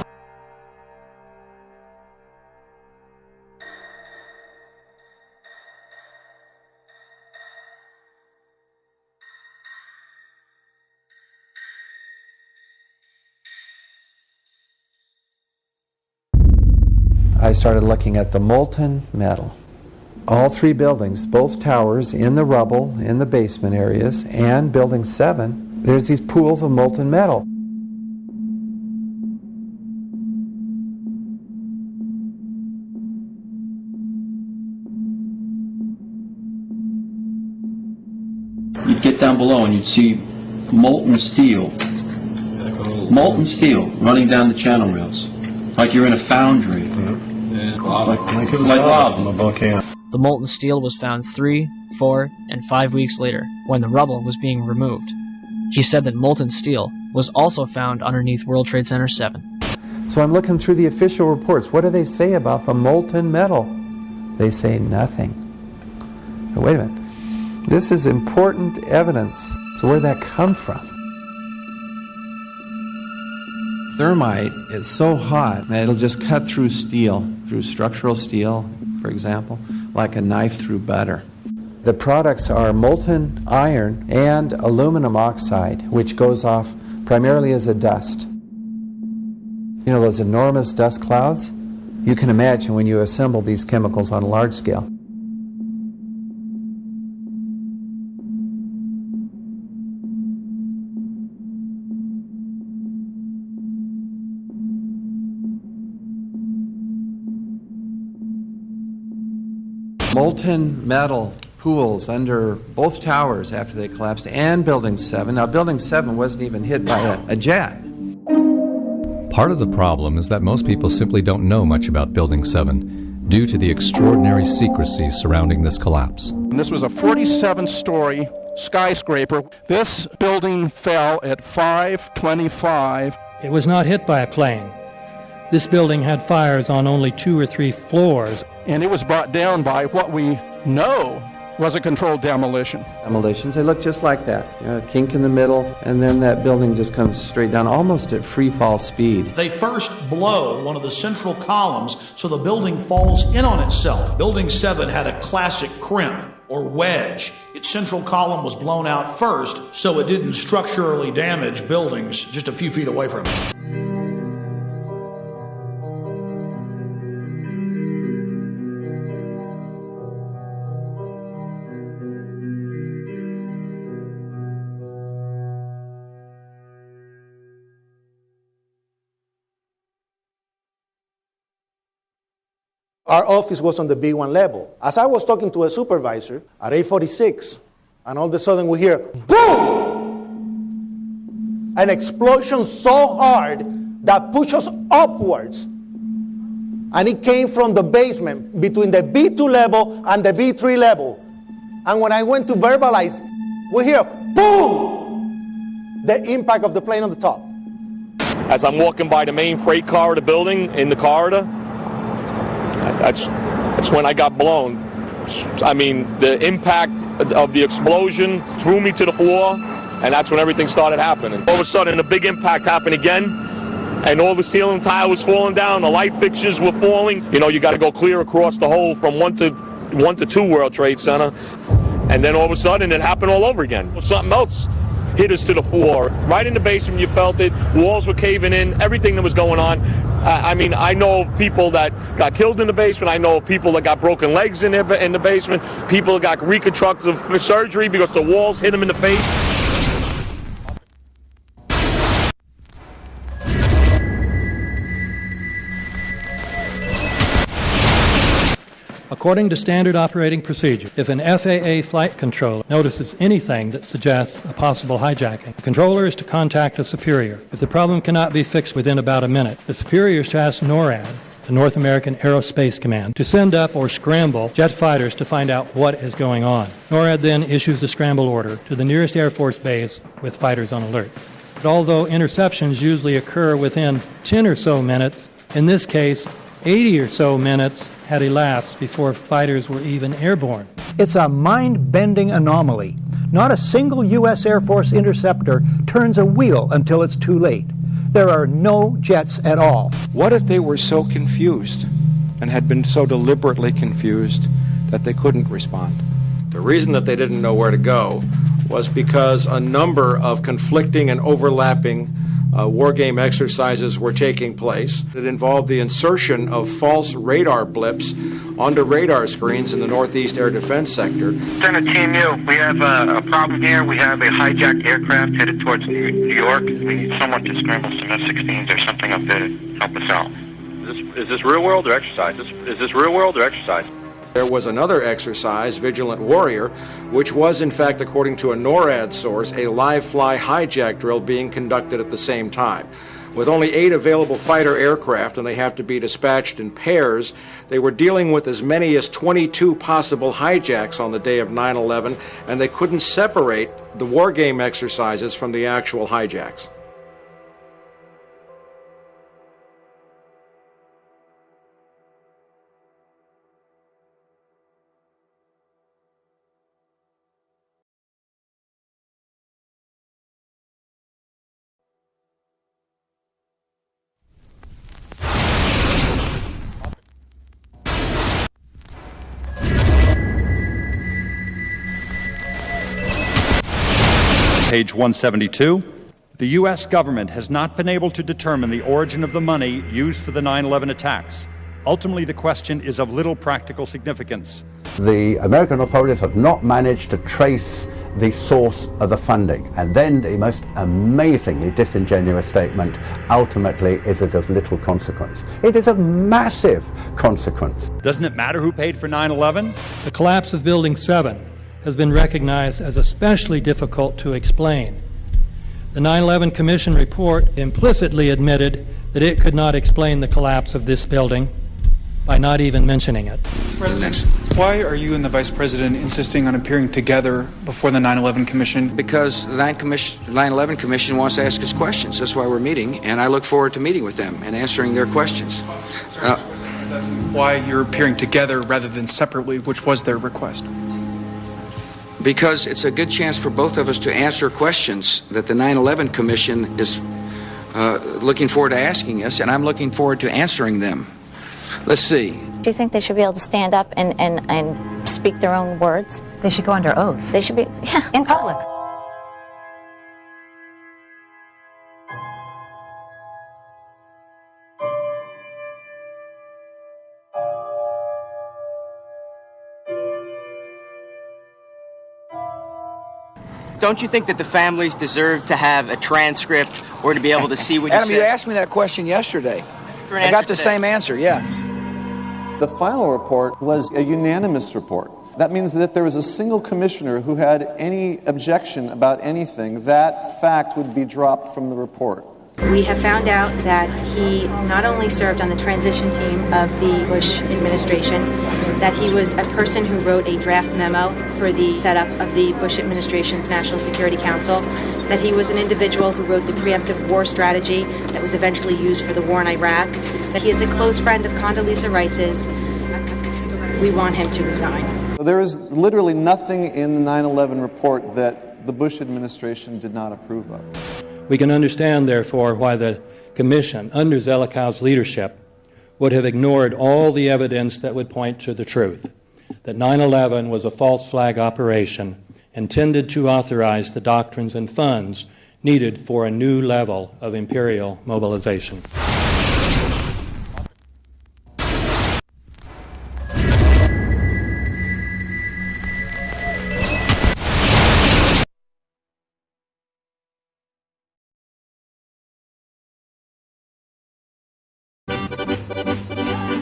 I started looking at the molten metal. All three buildings, both towers in the rubble, in the basement areas, and Building 7, there's these pools of molten metal. You'd get down below and you'd see molten steel running down the channel rails, like you're in a foundry. Like lava. The molten steel was found 3, 4, and 5 weeks later, when the rubble was being removed. He said that molten steel was also found underneath World Trade Center 7. So I'm looking through the official reports. What do they say about the molten metal? They say nothing. But wait a minute. This is important evidence. So where'd that come from? Thermite is so hot that it'll just cut through steel, through structural steel, for example, like a knife through butter. The products are molten iron and aluminum oxide, which goes off primarily as a dust. You know those enormous dust clouds? You can imagine when you assemble these chemicals on a large scale. Molten metal pools under both towers after they collapsed, and Building 7. Now, Building 7 wasn't even hit by a jet. Part of the problem is that most people simply don't know much about Building 7 due to the extraordinary secrecy surrounding this collapse. And this was a 47-story skyscraper. This building fell at 5:25. It was not hit by a plane. This building had fires on only 2 or 3 floors. And it was brought down by what we know was a controlled demolition. Demolitions, they look just like that. You know, a kink in the middle, and then that building just comes straight down, almost at free fall speed. They first blow one of the central columns so the building falls in on itself. Building 7 had a classic crimp or wedge. Its central column was blown out first, so it didn't structurally damage buildings just a few feet away from it. Our office was on the B1 level. As I was talking to a supervisor at 8:46, and all of a sudden we hear, boom! An explosion so hard that pushed us upwards. And it came from the basement between the B2 level and the B3 level. And when I went to verbalize, we hear, boom! The impact of the plane on the top. As I'm walking by the main freight corridor building in the corridor, that's when I got blown. I mean, the impact of the explosion threw me to the floor, and that's when everything started happening. All of a sudden, a big impact happened again, and all the ceiling tile was falling down, the light fixtures were falling. You know, you got to go clear across the whole from 1 to 2 World Trade Center, and then all of a sudden, it happened all over again. Something else hit us to the floor. Right in the basement, you felt it. Walls were caving in, everything that was going on. I mean, I know of people that got killed in the basement. I know of people that got broken legs in the basement. People that got reconstructive surgery because the walls hit them in the face. According to standard operating procedure, if an FAA flight controller notices anything that suggests a possible hijacking, the controller is to contact a superior. If the problem cannot be fixed within about a minute, the superior is to ask NORAD, the North American Aerospace Command, to send up or scramble jet fighters to find out what is going on. NORAD then issues a scramble order to the nearest Air Force base with fighters on alert. But although interceptions usually occur within 10 or so minutes, in this case, 80 or so minutes had elapsed before fighters were even airborne. It's a mind-bending anomaly. Not a single U.S. Air Force interceptor turns a wheel until it's too late. There are no jets at all. What if they were so confused and had been so deliberately confused that they couldn't respond? The reason that they didn't know where to go was because a number of conflicting and overlapping war game exercises were taking place. It involved the insertion of false radar blips onto radar screens in the Northeast Air Defense Sector. Center Team U, we have a problem here. We have a hijacked aircraft headed towards New York. We need someone to scramble some F-16s or something up there to help us out. Is this real world or exercise? Is this real world or exercise? There was another exercise, Vigilant Warrior, which was, in fact, according to a NORAD source, a live-fly hijack drill being conducted at the same time. With only 8 available fighter aircraft, and they have to be dispatched in pairs, they were dealing with as many as 22 possible hijacks on the day of 9/11, and they couldn't separate the war game exercises from the actual hijacks. Page 172. The U.S. government has not been able to determine the origin of the money used for the 9/11 attacks. Ultimately, the question is of little practical significance. The American authorities have not managed to trace the source of the funding. And then the most amazingly disingenuous statement, ultimately, is it of little consequence. It is of massive consequence. Doesn't it matter who paid for 9/11? The collapse of Building 7 has been recognized as especially difficult to explain. The 9/11 Commission report implicitly admitted that it could not explain the collapse of this building by not even mentioning it. President, why are you and the Vice President insisting on appearing together before the 9/11 Commission? Because the 9/11 Commission wants to ask us questions. That's why we're meeting, and I look forward to meeting with them and answering their questions. Why you're appearing together rather than separately, which was their request? Because it's a good chance for both of us to answer questions that the 9/11 Commission is looking forward to asking us, and I'm looking forward to answering them. Let's see. Do you think they should be able to stand up and speak their own words? They should go under oath. They should be, yeah, in public. Don't you think that the families deserve to have a transcript or to be able to see what you Adam, said? you asked me that question yesterday. I got the same answer, yeah. The final report was a unanimous report. That means that if there was a single commissioner who had any objection about anything, that fact would be dropped from the report. We have found out that he not only served on the transition team of the Bush administration, that he was a person who wrote a draft memo for the setup of the Bush administration's National Security Council, that he was an individual who wrote the preemptive war strategy that was eventually used for the war in Iraq, that he is a close friend of Condoleezza Rice's. We want him to resign. There is literally nothing in the 9/11 report that the Bush administration did not approve of. We can understand, therefore, why the Commission, under Zelikow's leadership, would have ignored all the evidence that would point to the truth, that 9/11 was a false flag operation intended to authorize the doctrines and funds needed for a new level of imperial mobilization.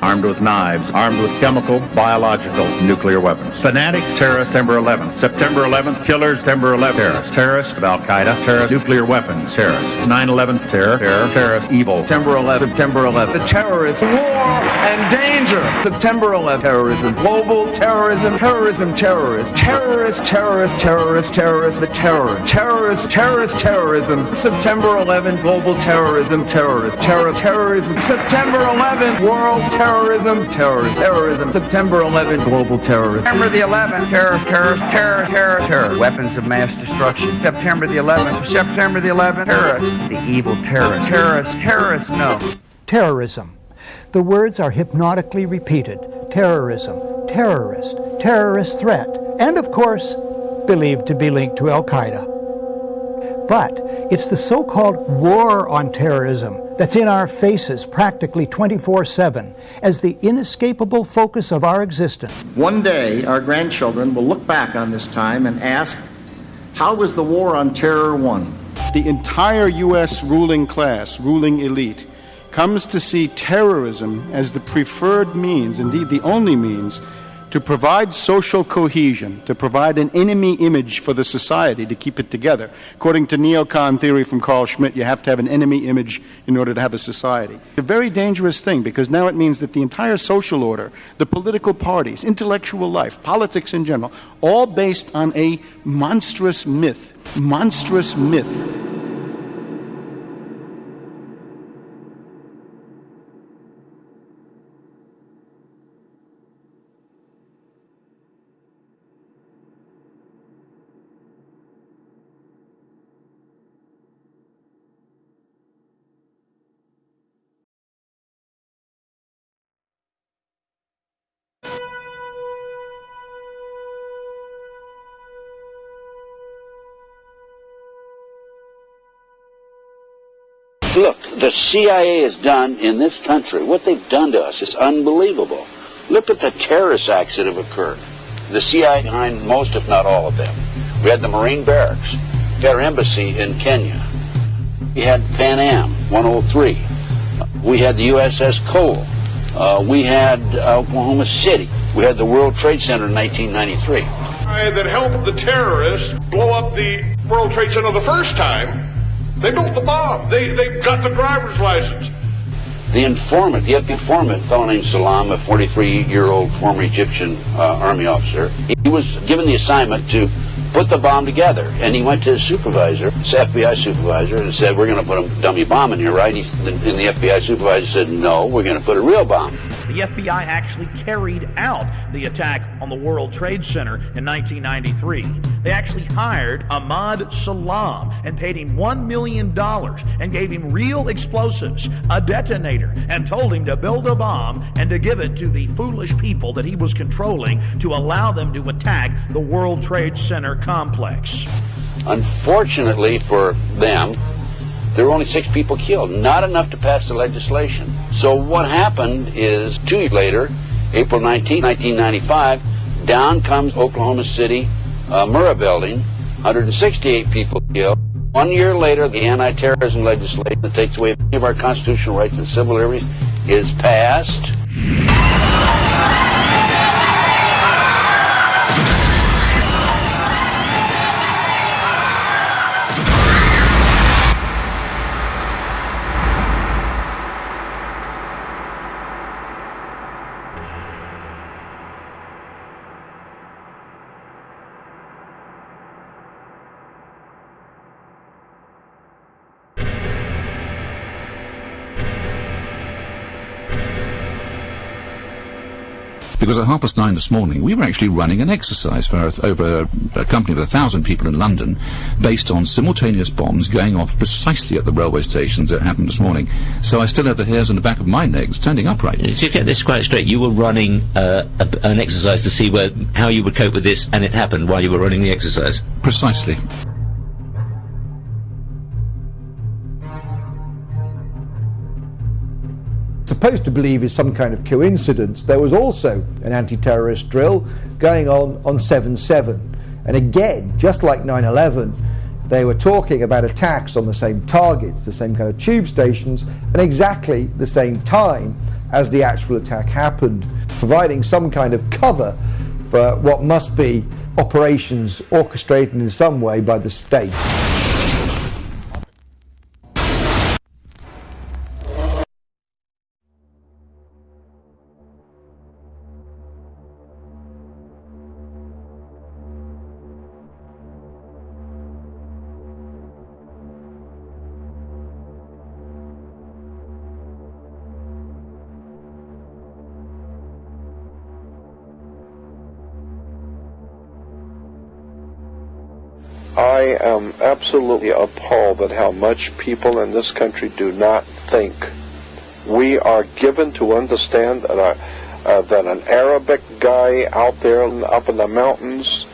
Armed with knives, armed with chemical, biological, nuclear weapons. Fanatics, terrorists, September 11th. September 11th, killers, September 11th, terrorists of Al-Qaeda, terrorists, nuclear weapons, terrorists. 9/11, terror, terrorist, evil. September 11th, September 11th. The terrorists, war and danger. September 11th, terrorism, global terrorism, terrorism, terrorists, terrorists, terrorists, terrorists, terrorists, the terror, terrorists, terrorist, terrorism. September 11th, global terrorism, terrorists, terrorism. September 11th, world terrorism, terrorism. September 11th, global terrorism. September the 11th, terror. Weapons of mass destruction. September the 11th, terrorists, the evil terrorists, no. Terrorism. The words are hypnotically repeated. Terrorism, terrorist, terrorist threat, and of course, believed to be linked to Al-Qaeda. But it's the so-called war on terrorism that's in our faces practically 24/7 as the inescapable focus of our existence. One day, our grandchildren will look back on this time and ask, how was the war on terror won? The entire U.S. ruling class, ruling elite, comes to see terrorism as the preferred means, indeed the only means, to provide social cohesion, to provide an enemy image for the society to keep it together. According to neocon theory from Carl Schmitt, you have to have an enemy image in order to have a society. It's a very dangerous thing because now it means that the entire social order, the political parties, intellectual life, politics in general, all based on a monstrous myth. Look, the CIA has done in this country, what they've done to us is unbelievable. Look at the terrorist acts that have occurred. The CIA behind most, if not all of them. We had the Marine Barracks. We had our embassy in Kenya. We had Pan Am 103. We had the USS Cole. We had Oklahoma City. We had the World Trade Center in 1993. That helped the terrorists blow up the World Trade Center the first time. They built the bomb. They got the driver's license. The informant, the informant, a fellow named Salam, a 43-year-old former Egyptian army officer, he was given the assignment to put the bomb together. And he went to his supervisor, his FBI supervisor, and said, we're going to put a dummy bomb in here, right? And the FBI supervisor said, no, we're going to put a real bomb. The FBI actually carried out the attack on the World Trade Center in 1993. They actually hired Ahmad Salam and paid him $1 million and gave him real explosives, a detonator, and told him to build a bomb and to give it to the foolish people that he was controlling to allow them to attack the World Trade Center complex. Unfortunately for them, there were only 6 people killed, not enough to pass the legislation. So what happened is 2 years later, April 19, 1995, down comes Oklahoma City Murrah building, 168 people killed. 1 year later, the anti-terrorism legislation that takes away many of our constitutional rights and civil liberties is passed. Because at 9:30 this morning, we were actually running an exercise for over a company of 1,000 people in London, based on simultaneous bombs going off precisely at the railway stations that happened this morning. So I still have the hairs on the back of my neck standing upright. To get this quite straight, you were running an exercise to see how you would cope with this, and it happened while you were running the exercise? Precisely. Supposed to believe is some kind of coincidence, there was also an anti-terrorist drill going on 7/7. And again, just like 9/11, they were talking about attacks on the same targets, the same kind of tube stations, and exactly the same time as the actual attack happened, providing some kind of cover for what must be operations orchestrated in some way by the state. I am absolutely appalled at how much people in this country do not think. We are given to understand that an Arabic guy out there up in the mountains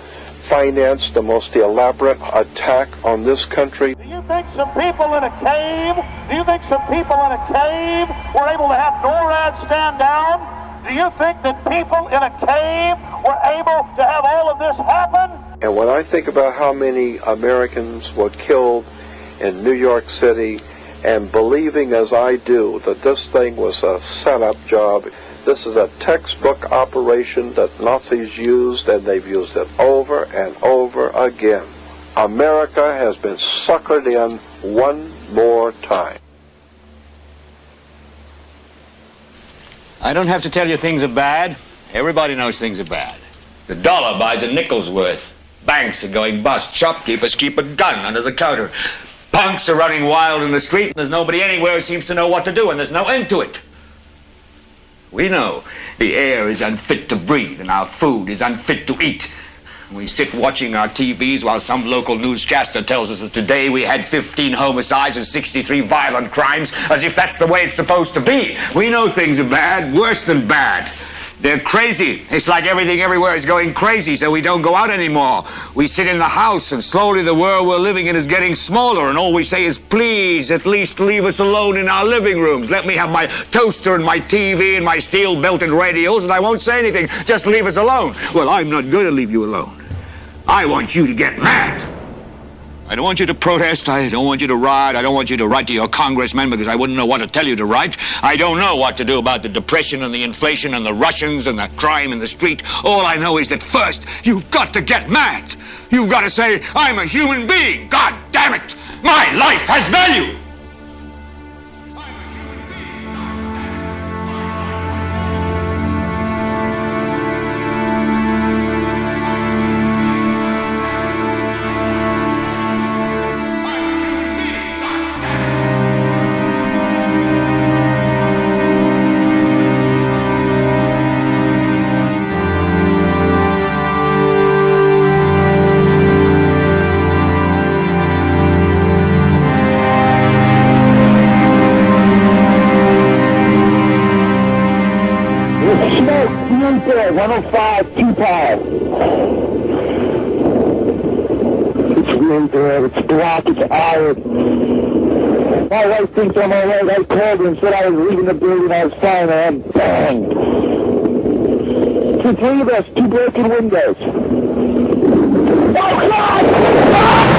financed the most elaborate attack on this country. Do you think some people in a cave were able to have NORAD stand down? Do you think that people in a cave were able to have all of this happen? And when I think about how many Americans were killed in New York City, and believing as I do that this thing was a setup job, this is a textbook operation that Nazis used, and they've used it over and over again. America has been suckered in one more time. I don't have to tell you things are bad. Everybody knows things are bad. The dollar buys a nickel's worth. Banks are going bust. Shopkeepers keep a gun under the counter. Punks are running wild in the street. There's nobody anywhere who seems to know what to do, and there's no end to it. We know the air is unfit to breathe, and our food is unfit to eat. We sit watching our TVs while some local newscaster tells us that today we had 15 homicides and 63 violent crimes, as if that's the way it's supposed to be. We know things are bad, worse than bad. They're crazy. It's like everything everywhere is going crazy, so we don't go out anymore. We sit in the house, and slowly the world we're living in is getting smaller, and all we say is, please, at least leave us alone in our living rooms. Let me have my toaster and my TV and my steel-belted radios, and I won't say anything. Just leave us alone. Well, I'm not going to leave you alone. I want you to get mad. I don't want you to protest. I don't want you to riot. I don't want you to write to your congressmen because I wouldn't know what to tell you to write. I don't know what to do about the depression and the inflation and the Russians and the crime in the street. All I know is that first, you've got to get mad. You've got to say, I'm a human being. God damn it. My life has value. It's black, it's iron. My wife thinks I'm all right. I called her and said I was leaving the building. I was fine, and bang. The three of us, 2 broken windows. Oh, God! Ah!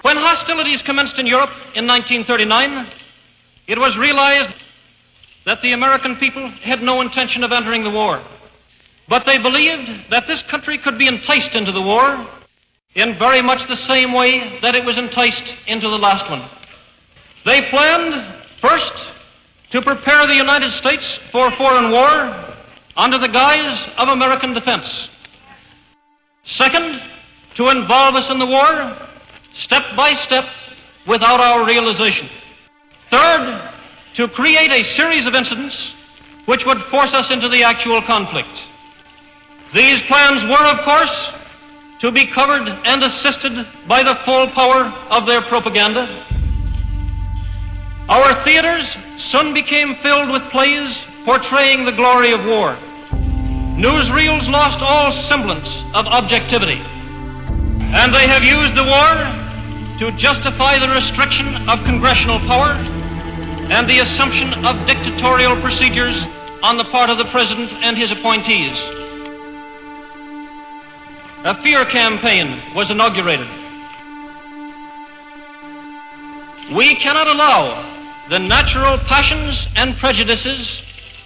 When hostilities commenced in Europe in 1939, it was realized that the American people had no intention of entering the war. But they believed that this country could be enticed into the war in very much the same way that it was enticed into the last one. They planned, first, to prepare the United States for foreign war under the guise of American defense. Second, to involve us in the war step by step without our realization. Third, to create a series of incidents which would force us into the actual conflict. These plans were, of course, to be covered and assisted by the full power of their propaganda. Our theaters soon became filled with plays portraying the glory of war. Newsreels lost all semblance of objectivity, and they have used the war to justify the restriction of congressional power and the assumption of dictatorial procedures on the part of the President and his appointees. A fear campaign was inaugurated. We cannot allow the natural passions and prejudices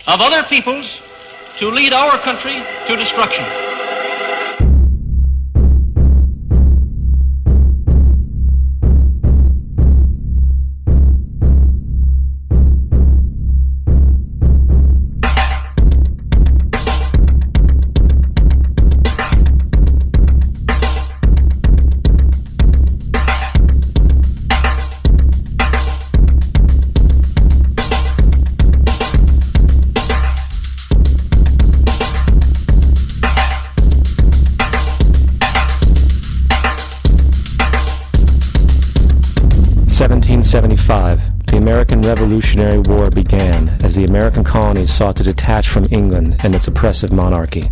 of other peoples to lead our country to destruction. The American Revolutionary War began as the American colonies sought to detach from England and its oppressive monarchy.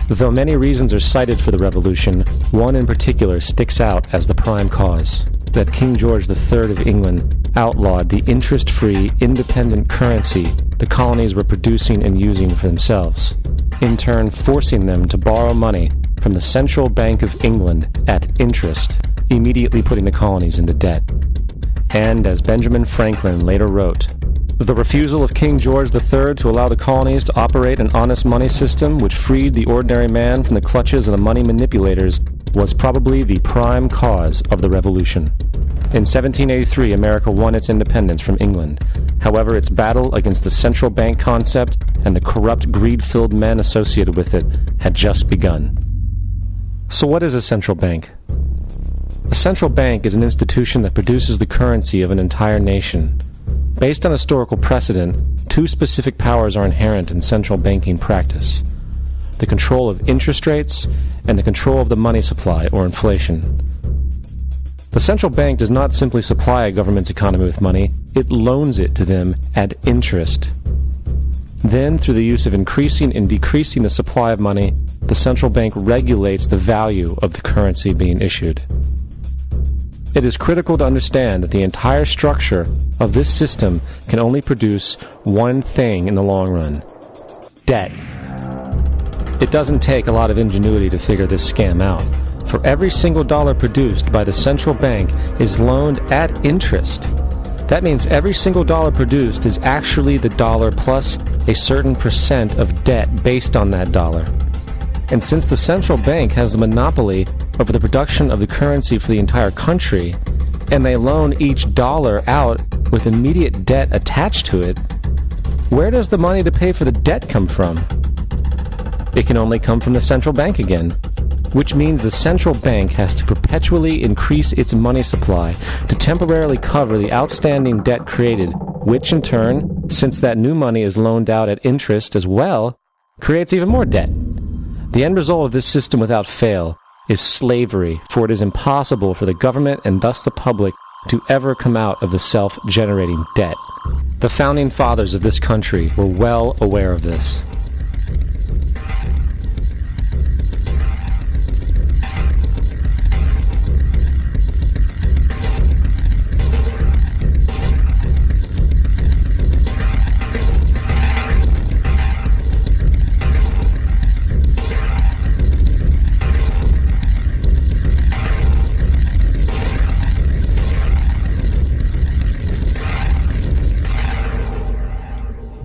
Though many reasons are cited for the revolution, one in particular sticks out as the prime cause: that King George III of England outlawed the interest-free, independent currency the colonies were producing and using for themselves, in turn forcing them to borrow money from the Central Bank of England at interest, immediately putting the colonies into debt. And, as Benjamin Franklin later wrote, the refusal of King George III to allow the colonies to operate an honest money system which freed the ordinary man from the clutches of the money manipulators was probably the prime cause of the revolution. In 1783, America won its independence from England. However, its battle against the central bank concept and the corrupt, greed-filled men associated with it had just begun. So what is a central bank? A central bank is an institution that produces the currency of an entire nation. Based on historical precedent, two specific powers are inherent in central banking practice: the control of interest rates and the control of the money supply, or inflation. The central bank does not simply supply a government's economy with money, it loans it to them at interest. Then, through the use of increasing and decreasing the supply of money, the central bank regulates the value of the currency being issued. It is critical to understand that the entire structure of this system can only produce one thing in the long run: debt. It doesn't take a lot of ingenuity to figure this scam out. For every single dollar produced by the central bank is loaned at interest. That means every single dollar produced is actually the dollar plus a certain percent of debt based on that dollar. And since the central bank has the monopoly over the production of the currency for the entire country, and they loan each dollar out with immediate debt attached to it, where does the money to pay for the debt come from? It can only come from the central bank again, which means the central bank has to perpetually increase its money supply to temporarily cover the outstanding debt created, which in turn, since that new money is loaned out at interest as well, creates even more debt. The end result of this system without fail is slavery, for it is impossible for the government and thus the public to ever come out of the self-generating debt. The founding fathers of this country were well aware of this.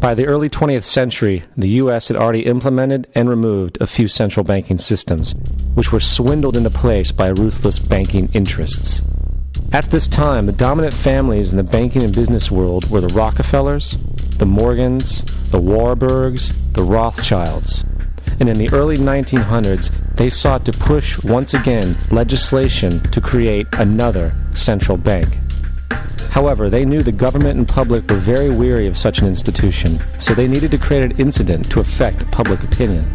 By the early 20th century, the U.S. had already implemented and removed a few central banking systems, which were swindled into place by ruthless banking interests. At this time, the dominant families in the banking and business world were the Rockefellers, the Morgans, the Warburgs, the Rothschilds. And in the early 1900s, they sought to push, once again, legislation to create another central bank. However, they knew the government and public were very weary of such an institution, so they needed to create an incident to affect public opinion.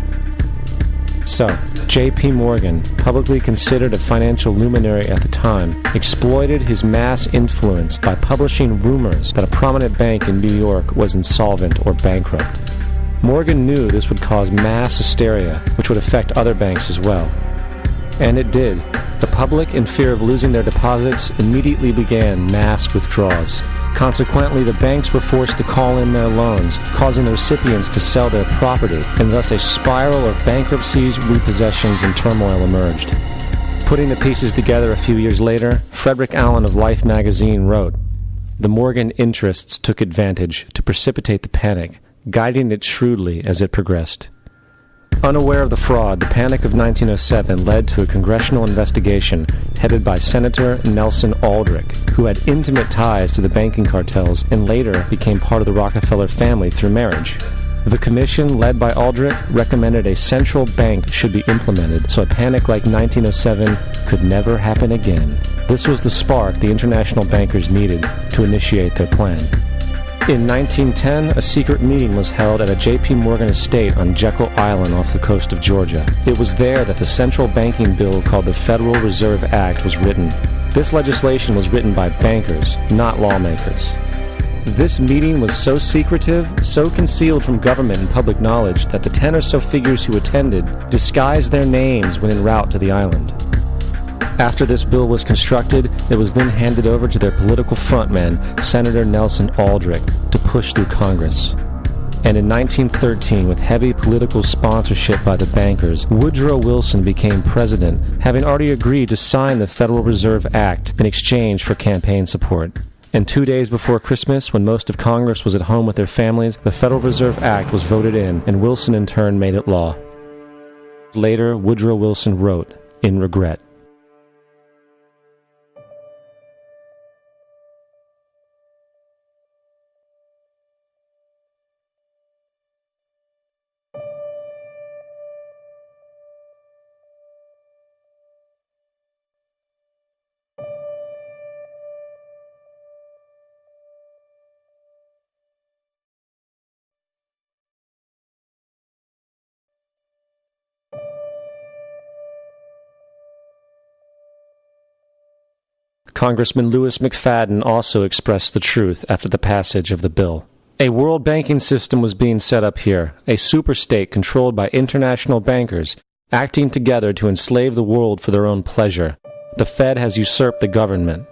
So, J.P. Morgan, publicly considered a financial luminary at the time, exploited his mass influence by publishing rumors that a prominent bank in New York was insolvent or bankrupt. Morgan knew this would cause mass hysteria, which would affect other banks as well. And it did. The public, in fear of losing their deposits, immediately began mass withdrawals. Consequently, the banks were forced to call in their loans, causing the recipients to sell their property, and thus a spiral of bankruptcies, repossessions, and turmoil emerged. Putting the pieces together a few years later, Frederick Allen of Life magazine wrote, "The Morgan interests took advantage to precipitate the panic, guiding it shrewdly as it progressed." Unaware of the fraud, the Panic of 1907 led to a congressional investigation headed by Senator Nelson Aldrich, who had intimate ties to the banking cartels and later became part of the Rockefeller family through marriage. The commission, led by Aldrich, recommended a central bank should be implemented so a panic like 1907 could never happen again. This was the spark the international bankers needed to initiate their plan. In 1910, a secret meeting was held at a J.P. Morgan estate on Jekyll Island off the coast of Georgia. It was there that the central banking bill called the Federal Reserve Act was written. This legislation was written by bankers, not lawmakers. This meeting was so secretive, so concealed from government and public knowledge that the 10 or so figures who attended disguised their names when en route to the island. After this bill was constructed, it was then handed over to their political frontman, Senator Nelson Aldrich, to push through Congress. And in 1913, with heavy political sponsorship by the bankers, Woodrow Wilson became president, having already agreed to sign the Federal Reserve Act in exchange for campaign support. And 2 days before Christmas, when most of Congress was at home with their families, the Federal Reserve Act was voted in, and Wilson in turn made it law. Later, Woodrow Wilson wrote, in regret, Congressman Louis McFadden also expressed the truth after the passage of the bill. A world banking system was being set up here, a superstate controlled by international bankers, acting together to enslave the world for their own pleasure. The Fed has usurped the government.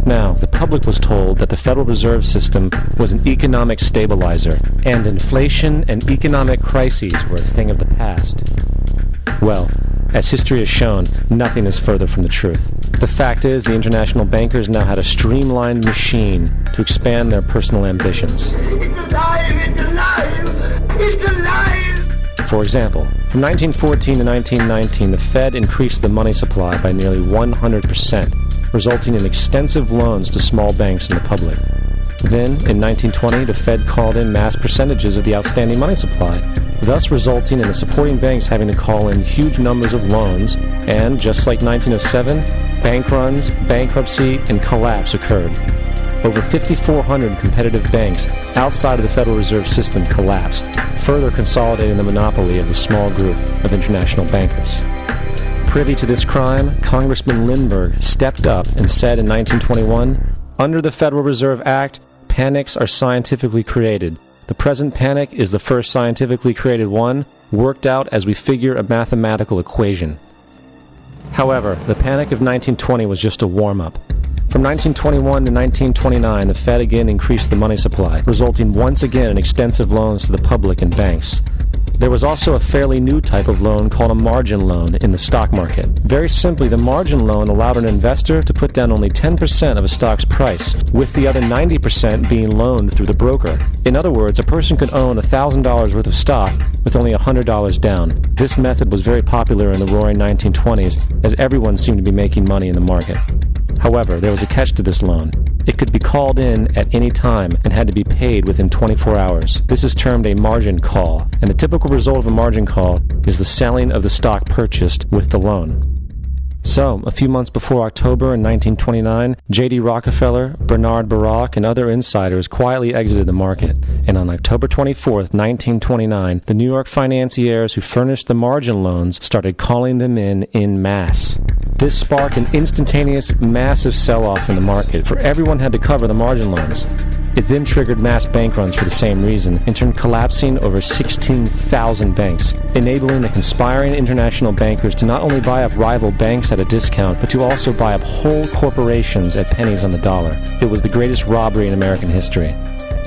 Now, the public was told that the Federal Reserve System was an economic stabilizer, and inflation and economic crises were a thing of the past. Well, as history has shown, nothing is further from the truth. The fact is, the international bankers now had a streamlined machine to expand their personal ambitions. It's alive! It's alive! It's alive! For example, from 1914 to 1919, the Fed increased the money supply by nearly 100%, resulting in extensive loans to small banks and the public. Then, in 1920, the Fed called in mass percentages of the outstanding money supply, thus resulting in the supporting banks having to call in huge numbers of loans, and, just like 1907, bank runs, bankruptcy, and collapse occurred. Over 5,400 competitive banks outside of the Federal Reserve System collapsed, further consolidating the monopoly of the small group of international bankers. Privy to this crime, Congressman Lindbergh stepped up and said in 1921, "Under the Federal Reserve Act, panics are scientifically created. The present panic is the first scientifically created one, worked out as we figure a mathematical equation." However, the panic of 1920 was just a warm-up. From 1921 to 1929, the Fed again increased the money supply, resulting once again in extensive loans to the public and banks. There was also a fairly new type of loan called a margin loan in the stock market. Very simply, the margin loan allowed an investor to put down only 10% of a stock's price, with the other 90% being loaned through the broker. In other words, a person could own $1,000 worth of stock with only $100 down. This method was very popular in the roaring 1920s, as everyone seemed to be making money in the market. However, there was a catch to this loan. It could be called in at any time and had to be paid within 24 hours. This is termed a margin call, and the typical result of a margin call is the selling of the stock purchased with the loan. So, a few months before October in 1929, J.D. Rockefeller, Bernard Baruch, and other insiders quietly exited the market. And on October 24th, 1929, the New York financiers who furnished the margin loans started calling them in masse. This sparked an instantaneous, massive sell-off in the market, for everyone had to cover the margin loans. It then triggered mass bank runs for the same reason, and turned collapsing over 16,000 banks, enabling the conspiring international bankers to not only buy up rival banks at a discount, but to also buy up whole corporations at pennies on the dollar. It was the greatest robbery in American history.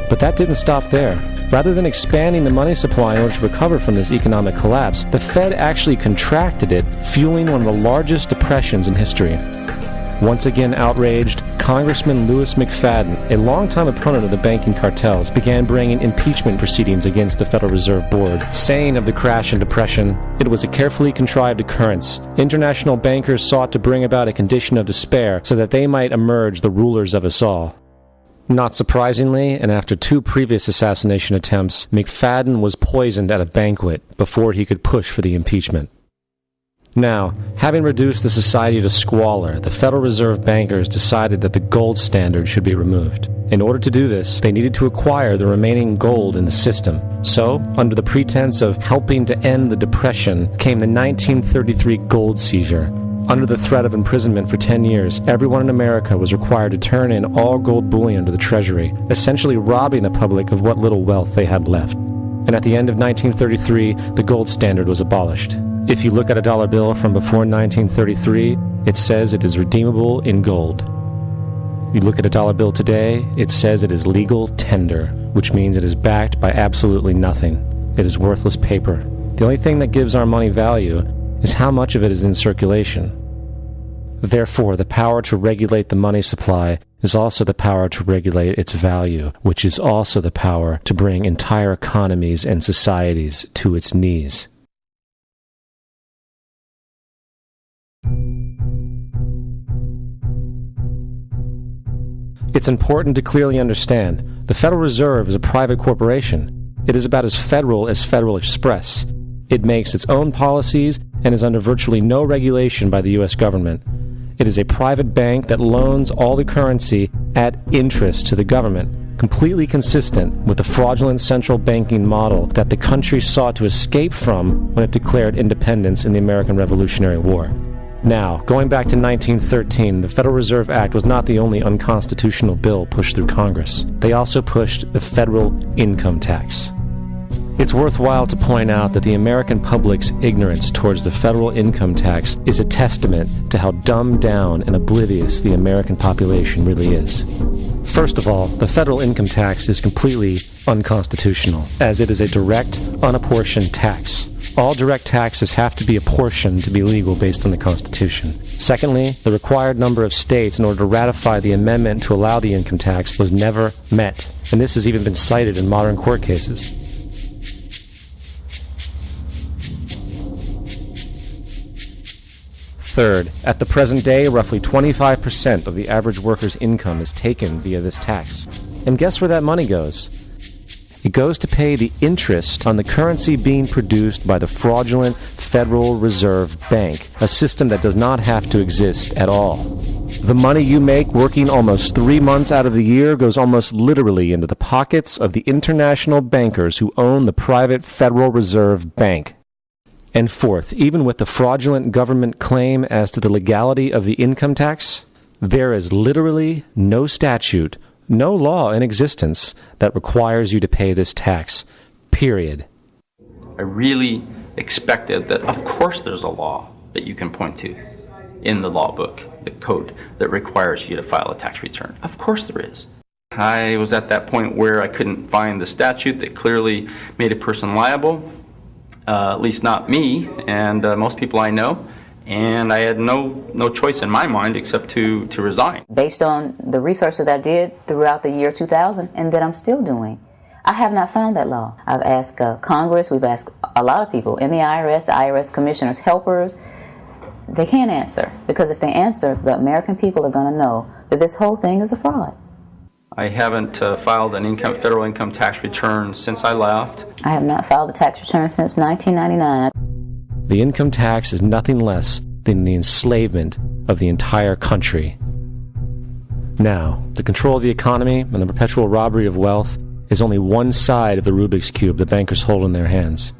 But that didn't stop there. Rather than expanding the money supply in order to recover from this economic collapse, the Fed actually contracted it, fueling one of the largest depressions in history. Once again outraged, Congressman Louis McFadden, a longtime opponent of the banking cartels, began bringing impeachment proceedings against the Federal Reserve Board, saying of the crash and depression, it was a carefully contrived occurrence. International bankers sought to bring about a condition of despair so that they might emerge the rulers of us all. Not surprisingly, and after 2 previous assassination attempts, McFadden was poisoned at a banquet before he could push for the impeachment. Now, having reduced the society to squalor, the Federal Reserve bankers decided that the gold standard should be removed. In order to do this, they needed to acquire the remaining gold in the system. So, under the pretense of helping to end the Depression, came the 1933 gold seizure. Under the threat of imprisonment for 10 years, everyone in America was required to turn in all gold bullion to the Treasury, essentially robbing the public of what little wealth they had left. And at the end of 1933, the gold standard was abolished. If you look at a dollar bill from before 1933, it says it is redeemable in gold. You look at a dollar bill today, it says it is legal tender, which means it is backed by absolutely nothing. It is worthless paper. The only thing that gives our money value is how much of it is in circulation. Therefore, the power to regulate the money supply is also the power to regulate its value, which is also the power to bring entire economies and societies to its knees. It's important to clearly understand, the Federal Reserve is a private corporation. It is about as Federal Express. It makes its own policies and is under virtually no regulation by the U.S. government. It is a private bank that loans all the currency at interest to the government, completely consistent with the fraudulent central banking model that the country sought to escape from when it declared independence in the American Revolutionary War. Now, going back to 1913, the Federal Reserve Act was not the only unconstitutional bill pushed through Congress. They also pushed the federal income tax. It's worthwhile to point out that the American public's ignorance towards the federal income tax is a testament to how dumbed down and oblivious the American population really is. First of all, the federal income tax is completely unconstitutional, as it is a direct, unapportioned tax. All direct taxes have to be apportioned to be legal based on the Constitution. Secondly, the required number of states in order to ratify the amendment to allow the income tax was never met, and this has even been cited in modern court cases. Third, at the present day, roughly 25% of the average worker's income is taken via this tax. And guess where that money goes? It goes to pay the interest on the currency being produced by the fraudulent Federal Reserve Bank, a system that does not have to exist at all. The money you make working almost 3 months out of the year goes almost literally into the pockets of the international bankers who own the private Federal Reserve Bank. And fourth, even with the fraudulent government claim as to the legality of the income tax, there is literally no statute, no law in existence that requires you to pay this tax, period. I really expected that, of course, there's a law that you can point to in the law book, the code, that requires you to file a tax return. Of course there is. I was at that point where I couldn't find the statute that clearly made a person liable, at least not me and most people I know. And I had no choice in my mind except to resign. Based on the research that I did throughout the year 2000 and that I'm still doing, I have not found that law. I've asked Congress, we've asked a lot of people in the IRS commissioners, helpers. They can't answer, because if they answer, the American people are going to know that this whole thing is a fraud. I haven't filed an federal income tax return since I left. I have not filed a tax return since 1999. The income tax is nothing less than the enslavement of the entire country. Now, the control of the economy and the perpetual robbery of wealth is only one side of the Rubik's Cube the bankers hold in their hands.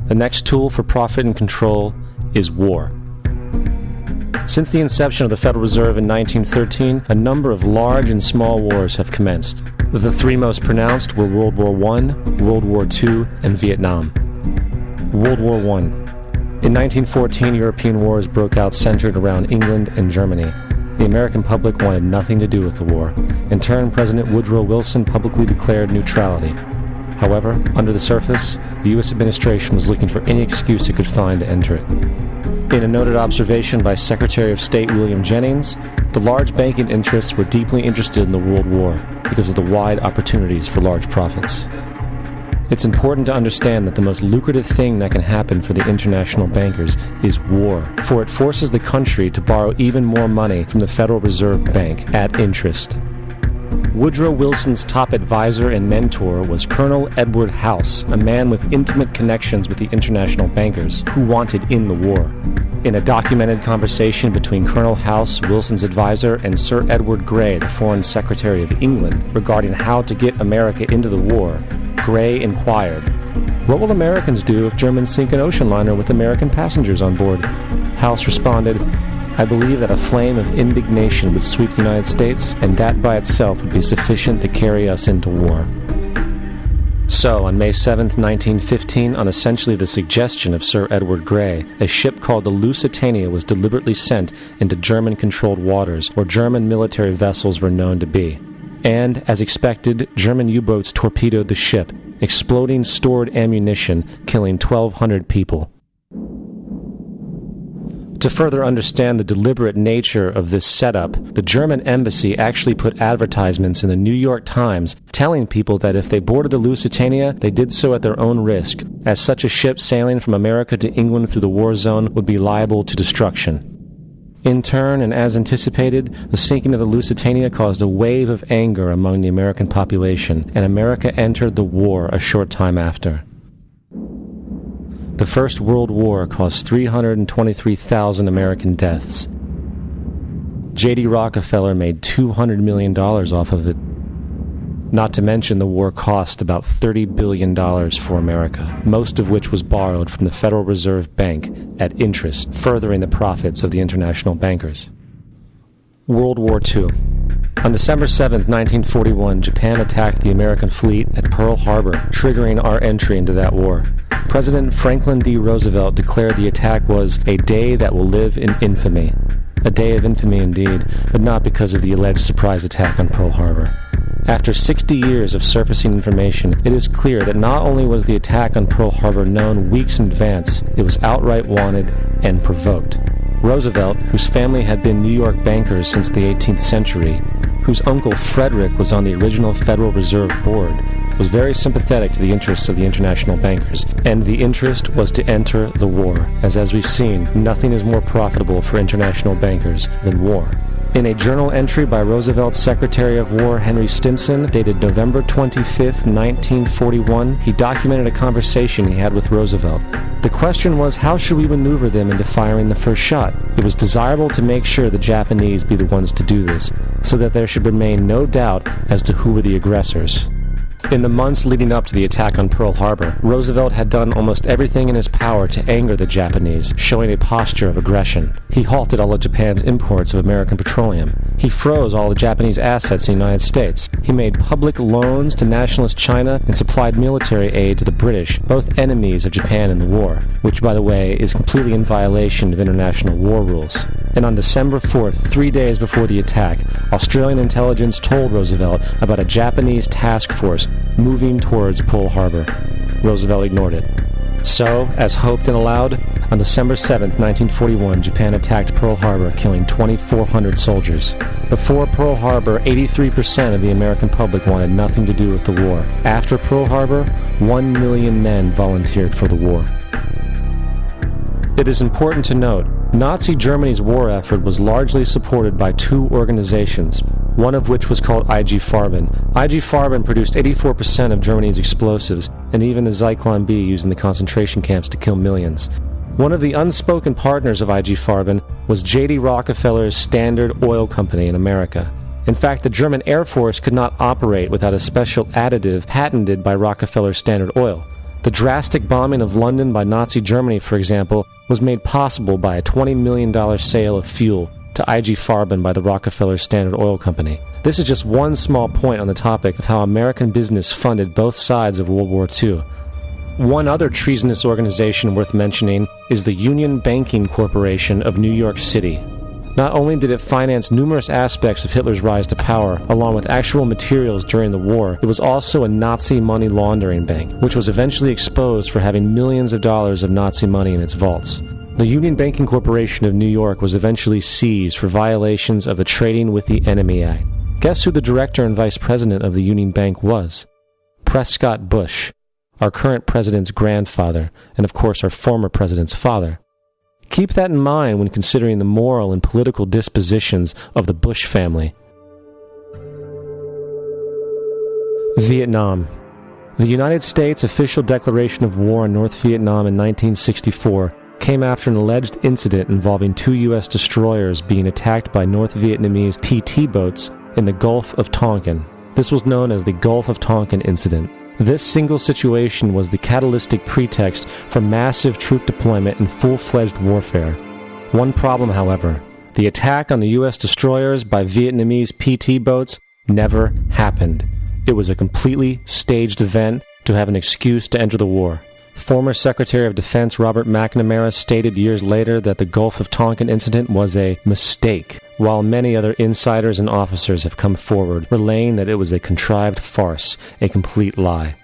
The next tool for profit and control is war. Since the inception of the Federal Reserve in 1913, a number of large and small wars have commenced. The three most pronounced were World War I, World War II, and Vietnam. World War I. In 1914, European wars broke out centered around England and Germany. The American public wanted nothing to do with the war. In turn, President Woodrow Wilson publicly declared neutrality. However, under the surface, the U.S. administration was looking for any excuse it could find to enter it. In a noted observation by Secretary of State William Jennings, the large banking interests were deeply interested in the World War because of the wide opportunities for large profits. It's important to understand that the most lucrative thing that can happen for the international bankers is war, for it forces the country to borrow even more money from the Federal Reserve Bank at interest. Woodrow Wilson's top advisor and mentor was Colonel Edward House, a man with intimate connections with the international bankers who wanted in the war. In a documented conversation between Colonel House, Wilson's advisor, and Sir Edward Grey, the Foreign Secretary of England, regarding how to get America into the war, Grey inquired, "What will Americans do if Germans sink an ocean liner with American passengers on board?" House responded, "I believe that a flame of indignation would sweep the United States, and that by itself would be sufficient to carry us into war." So, on May 7, 1915, on essentially the suggestion of Sir Edward Grey, a ship called the Lusitania was deliberately sent into German-controlled waters where German military vessels were known to be. And, as expected, German U-boats torpedoed the ship, exploding stored ammunition, killing 1,200 people. To further understand the deliberate nature of this setup, the German embassy actually put advertisements in the New York Times telling people that if they boarded the Lusitania, they did so at their own risk, as such a ship sailing from America to England through the war zone would be liable to destruction. In turn, and as anticipated, the sinking of the Lusitania caused a wave of anger among the American population, and America entered the war a short time after. The First World War caused 323,000 American deaths. J.D. Rockefeller made $200 million off of it. Not to mention the war cost about $30 billion for America, most of which was borrowed from the Federal Reserve Bank at interest, furthering the profits of the international bankers. World War II. On December 7, 1941, Japan attacked the American fleet at Pearl Harbor, triggering our entry into that war. President Franklin D. Roosevelt declared the attack was a day that will live in infamy. A day of infamy indeed, but not because of the alleged surprise attack on Pearl Harbor. After 60 years of surfacing information, it is clear that not only was the attack on Pearl Harbor known weeks in advance, it was outright wanted and provoked. Roosevelt, whose family had been New York bankers since the 18th century, whose uncle Frederick was on the original Federal Reserve Board, was very sympathetic to the interests of the international bankers, and the interest was to enter the war, as we've seen, nothing is more profitable for international bankers than war. In a journal entry by Roosevelt's Secretary of War Henry Stimson, dated November 25, 1941, he documented a conversation he had with Roosevelt. The question was, how should we maneuver them into firing the first shot? It was desirable to make sure the Japanese be the ones to do this, so that there should remain no doubt as to who were the aggressors. In the months leading up to the attack on Pearl Harbor, Roosevelt had done almost everything in his power to anger the Japanese, showing a posture of aggression. He halted all of Japan's imports of American petroleum. He froze all the Japanese assets in the United States. He made public loans to nationalist China and supplied military aid to the British, both enemies of Japan in the war, which, by the way, is completely in violation of international war rules. And on December 4th, 3 days before the attack, Australian intelligence told Roosevelt about a Japanese task force moving towards Pearl Harbor. Roosevelt ignored it. So, as hoped and allowed, on December 7, 1941, Japan attacked Pearl Harbor, killing 2,400 soldiers. Before Pearl Harbor, 83% of the American public wanted nothing to do with the war. After Pearl Harbor, 1 million men volunteered for the war. It is important to note, Nazi Germany's war effort was largely supported by two organizations, one of which was called IG Farben. IG Farben produced 84% of Germany's explosives, and even the Zyklon B used in the concentration camps to kill millions. One of the unspoken partners of IG Farben was J.D. Rockefeller's Standard Oil Company in America. In fact, the German Air Force could not operate without a special additive patented by Rockefeller's Standard Oil. The drastic bombing of London by Nazi Germany, for example, was made possible by a $20 million sale of fuel to IG Farben by the Rockefeller Standard Oil Company. This is just one small point on the topic of how American business funded both sides of World War II. One other treasonous organization worth mentioning is the Union Banking Corporation of New York City. Not only did it finance numerous aspects of Hitler's rise to power, along with actual materials during the war, it was also a Nazi money laundering bank, which was eventually exposed for having millions of dollars of Nazi money in its vaults. The Union Banking Corporation of New York was eventually seized for violations of the Trading with the Enemy Act. Guess who the director and vice president of the Union Bank was? Prescott Bush, our current president's grandfather, and of course our former president's father. Keep that in mind when considering the moral and political dispositions of the Bush family. Vietnam. The United States' official declaration of war on North Vietnam in 1964 came after an alleged incident involving two U.S. destroyers being attacked by North Vietnamese PT boats in the Gulf of Tonkin. This was known as the Gulf of Tonkin Incident. This single situation was the catalytic pretext for massive troop deployment and full-fledged warfare. One problem, however, the attack on the U.S. destroyers by Vietnamese PT boats never happened. It was a completely staged event to have an excuse to enter the war. Former Secretary of Defense Robert McNamara stated years later that the Gulf of Tonkin incident was a mistake, while many other insiders and officers have come forward, relaying that it was a contrived farce, a complete lie.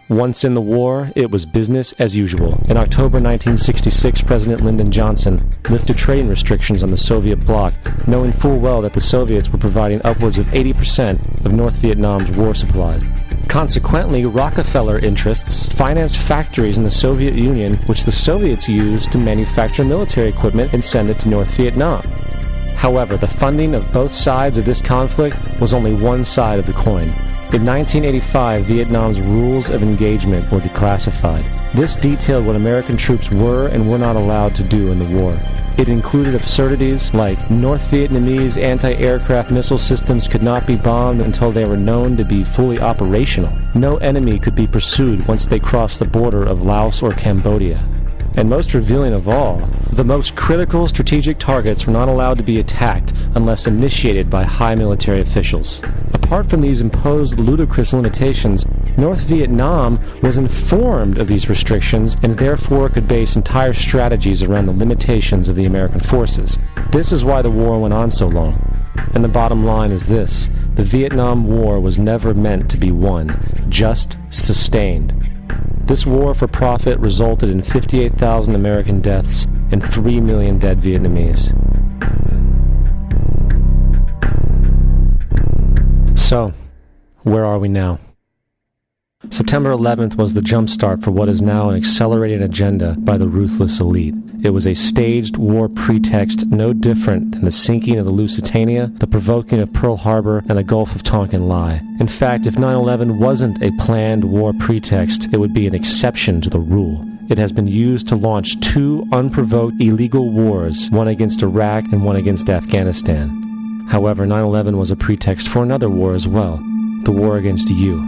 Once in the war, it was business as usual. In October 1966, President Lyndon Johnson lifted trading restrictions on the Soviet bloc, knowing full well that the Soviets were providing upwards of 80% of North Vietnam's war supplies. Consequently, Rockefeller interests financed factories in the Soviet Union, which the Soviets used to manufacture military equipment and send it to North Vietnam. However, the funding of both sides of this conflict was only one side of the coin. In 1985, Vietnam's rules of engagement were declassified. This detailed what American troops were and were not allowed to do in the war. It included absurdities like North Vietnamese anti-aircraft missile systems could not be bombed until they were known to be fully operational. No enemy could be pursued once they crossed the border of Laos or Cambodia. And most revealing of all, the most critical strategic targets were not allowed to be attacked unless initiated by high military officials. Apart from these imposed ludicrous limitations, North Vietnam was informed of these restrictions and therefore could base entire strategies around the limitations of the American forces. This is why the war went on so long. And the bottom line is this: the Vietnam War was never meant to be won, just sustained. This war for profit resulted in 58,000 American deaths and 3 million dead Vietnamese. So, where are we now? September 11th was the jumpstart for what is now an accelerated agenda by the ruthless elite. It was a staged war pretext no different than the sinking of the Lusitania, the provoking of Pearl Harbor, and the Gulf of Tonkin lie. In fact, if 9/11 wasn't a planned war pretext, it would be an exception to the rule. It has been used to launch two unprovoked illegal wars, one against Iraq and one against Afghanistan. However, 9/11 was a pretext for another war as well, the war against you.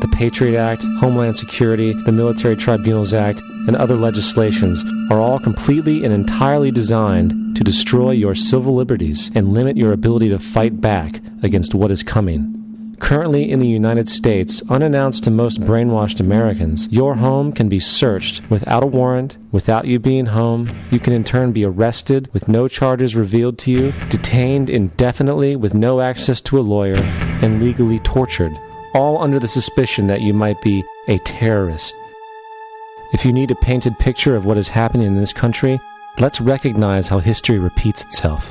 The Patriot Act, Homeland Security, the Military Tribunals Act, and other legislations are all completely and entirely designed to destroy your civil liberties and limit your ability to fight back against what is coming. Currently in the United States, unannounced to most brainwashed Americans, your home can be searched without a warrant, without you being home. You can in turn be arrested with no charges revealed to you, detained indefinitely with no access to a lawyer, and legally tortured, all under the suspicion that you might be a terrorist. If you need a painted picture of what is happening in this country, let's recognize how history repeats itself.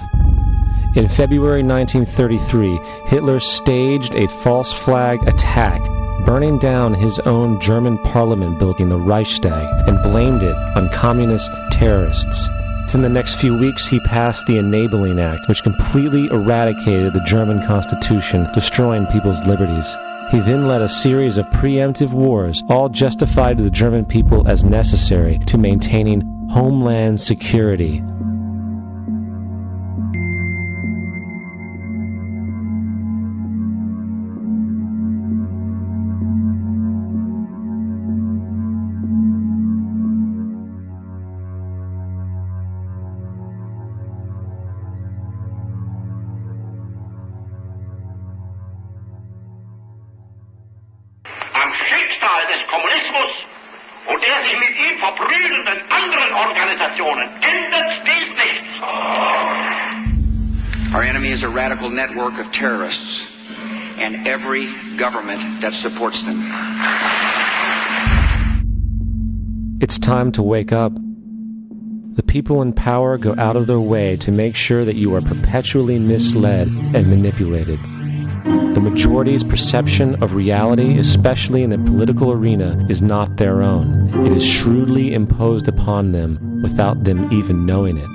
In February 1933, Hitler staged a false flag attack, burning down his own German parliament building, the Reichstag, and blamed it on communist terrorists. Within the next few weeks, he passed the Enabling Act, which completely eradicated the German Constitution, destroying people's liberties. He then led a series of preemptive wars, all justified to the German people as necessary to maintaining homeland security. Our enemy is a radical network of terrorists and every government that supports them. It's time to wake up. The people in power go out of their way to make sure that you are perpetually misled and manipulated. The majority's perception of reality, especially in the political arena, is not their own. It is shrewdly imposed upon them without them even knowing it.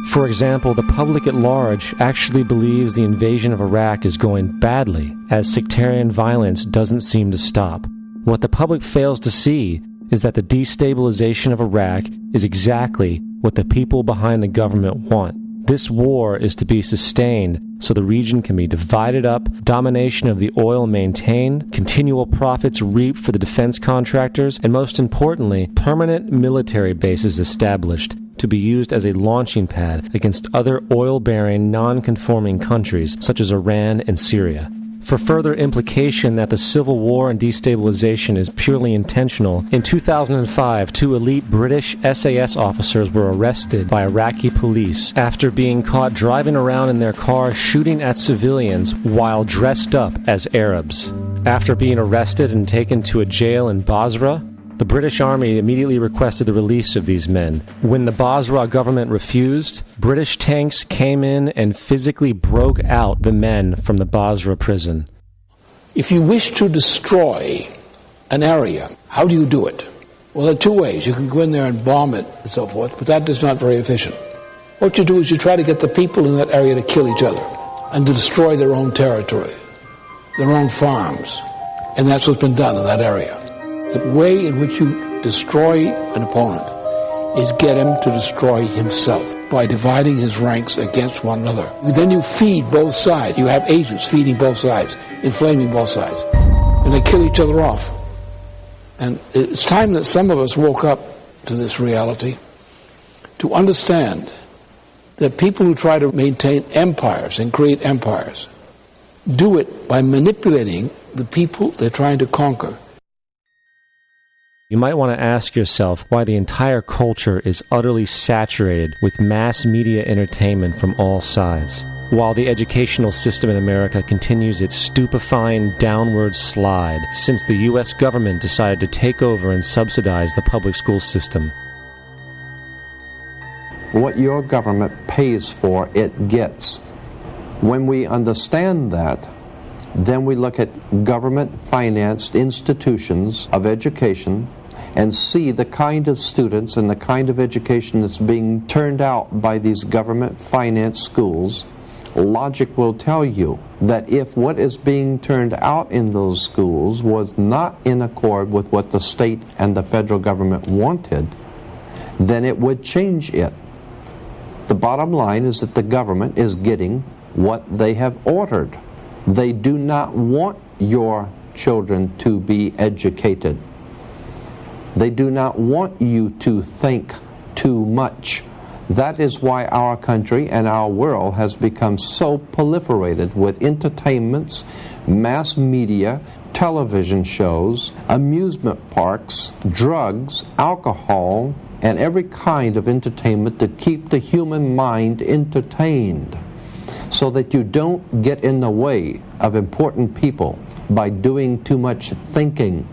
For example, the public at large actually believes the invasion of Iraq is going badly, as sectarian violence doesn't seem to stop. What the public fails to see is that the destabilization of Iraq is exactly what the people behind the government want. This war is to be sustained so the region can be divided up, domination of the oil maintained, continual profits reaped for the defense contractors, and most importantly, permanent military bases established to be used as a launching pad against other oil-bearing, non-conforming countries such as Iran and Syria. For further implication that the civil war and destabilization is purely intentional, in 2005, 2 elite British SAS officers were arrested by Iraqi police after being caught driving around in their car shooting at civilians while dressed up as Arabs. After being arrested and taken to a jail in Basra, the British Army immediately requested the release of these men. When the Basra government refused, British tanks came in and physically broke out the men from the Basra prison. If you wish to destroy an area, how do you do it? Well, there are 2 ways. You can go in there and bomb it and so forth, but that is not very efficient. What you do is you try to get the people in that area to kill each other and to destroy their own territory, their own farms. And that's what's been done in that area. The way in which you destroy an opponent is get him to destroy himself by dividing his ranks against one another. Then you feed both sides. You have agents feeding both sides, inflaming both sides. And they kill each other off. And it's time that some of us woke up to this reality to understand that people who try to maintain empires and create empires do it by manipulating the people they're trying to conquer. You might want to ask yourself why the entire culture is utterly saturated with mass media entertainment from all sides, while the educational system in America continues its stupefying downward slide since the U.S. government decided to take over and subsidize the public school system. What your government pays for, it gets. When we understand that, then we look at government-financed institutions of education and see the kind of students and the kind of education that's being turned out by these government-financed schools. Logic will tell you that if what is being turned out in those schools was not in accord with what the state and the federal government wanted, then it would change it. The bottom line is that the government is getting what they have ordered. They do not want your children to be educated. They do not want you to think too much. That is why our country and our world has become so proliferated with entertainments, mass media, television shows, amusement parks, drugs, alcohol, and every kind of entertainment to keep the human mind entertained, so that you don't get in the way of important people by doing too much thinking.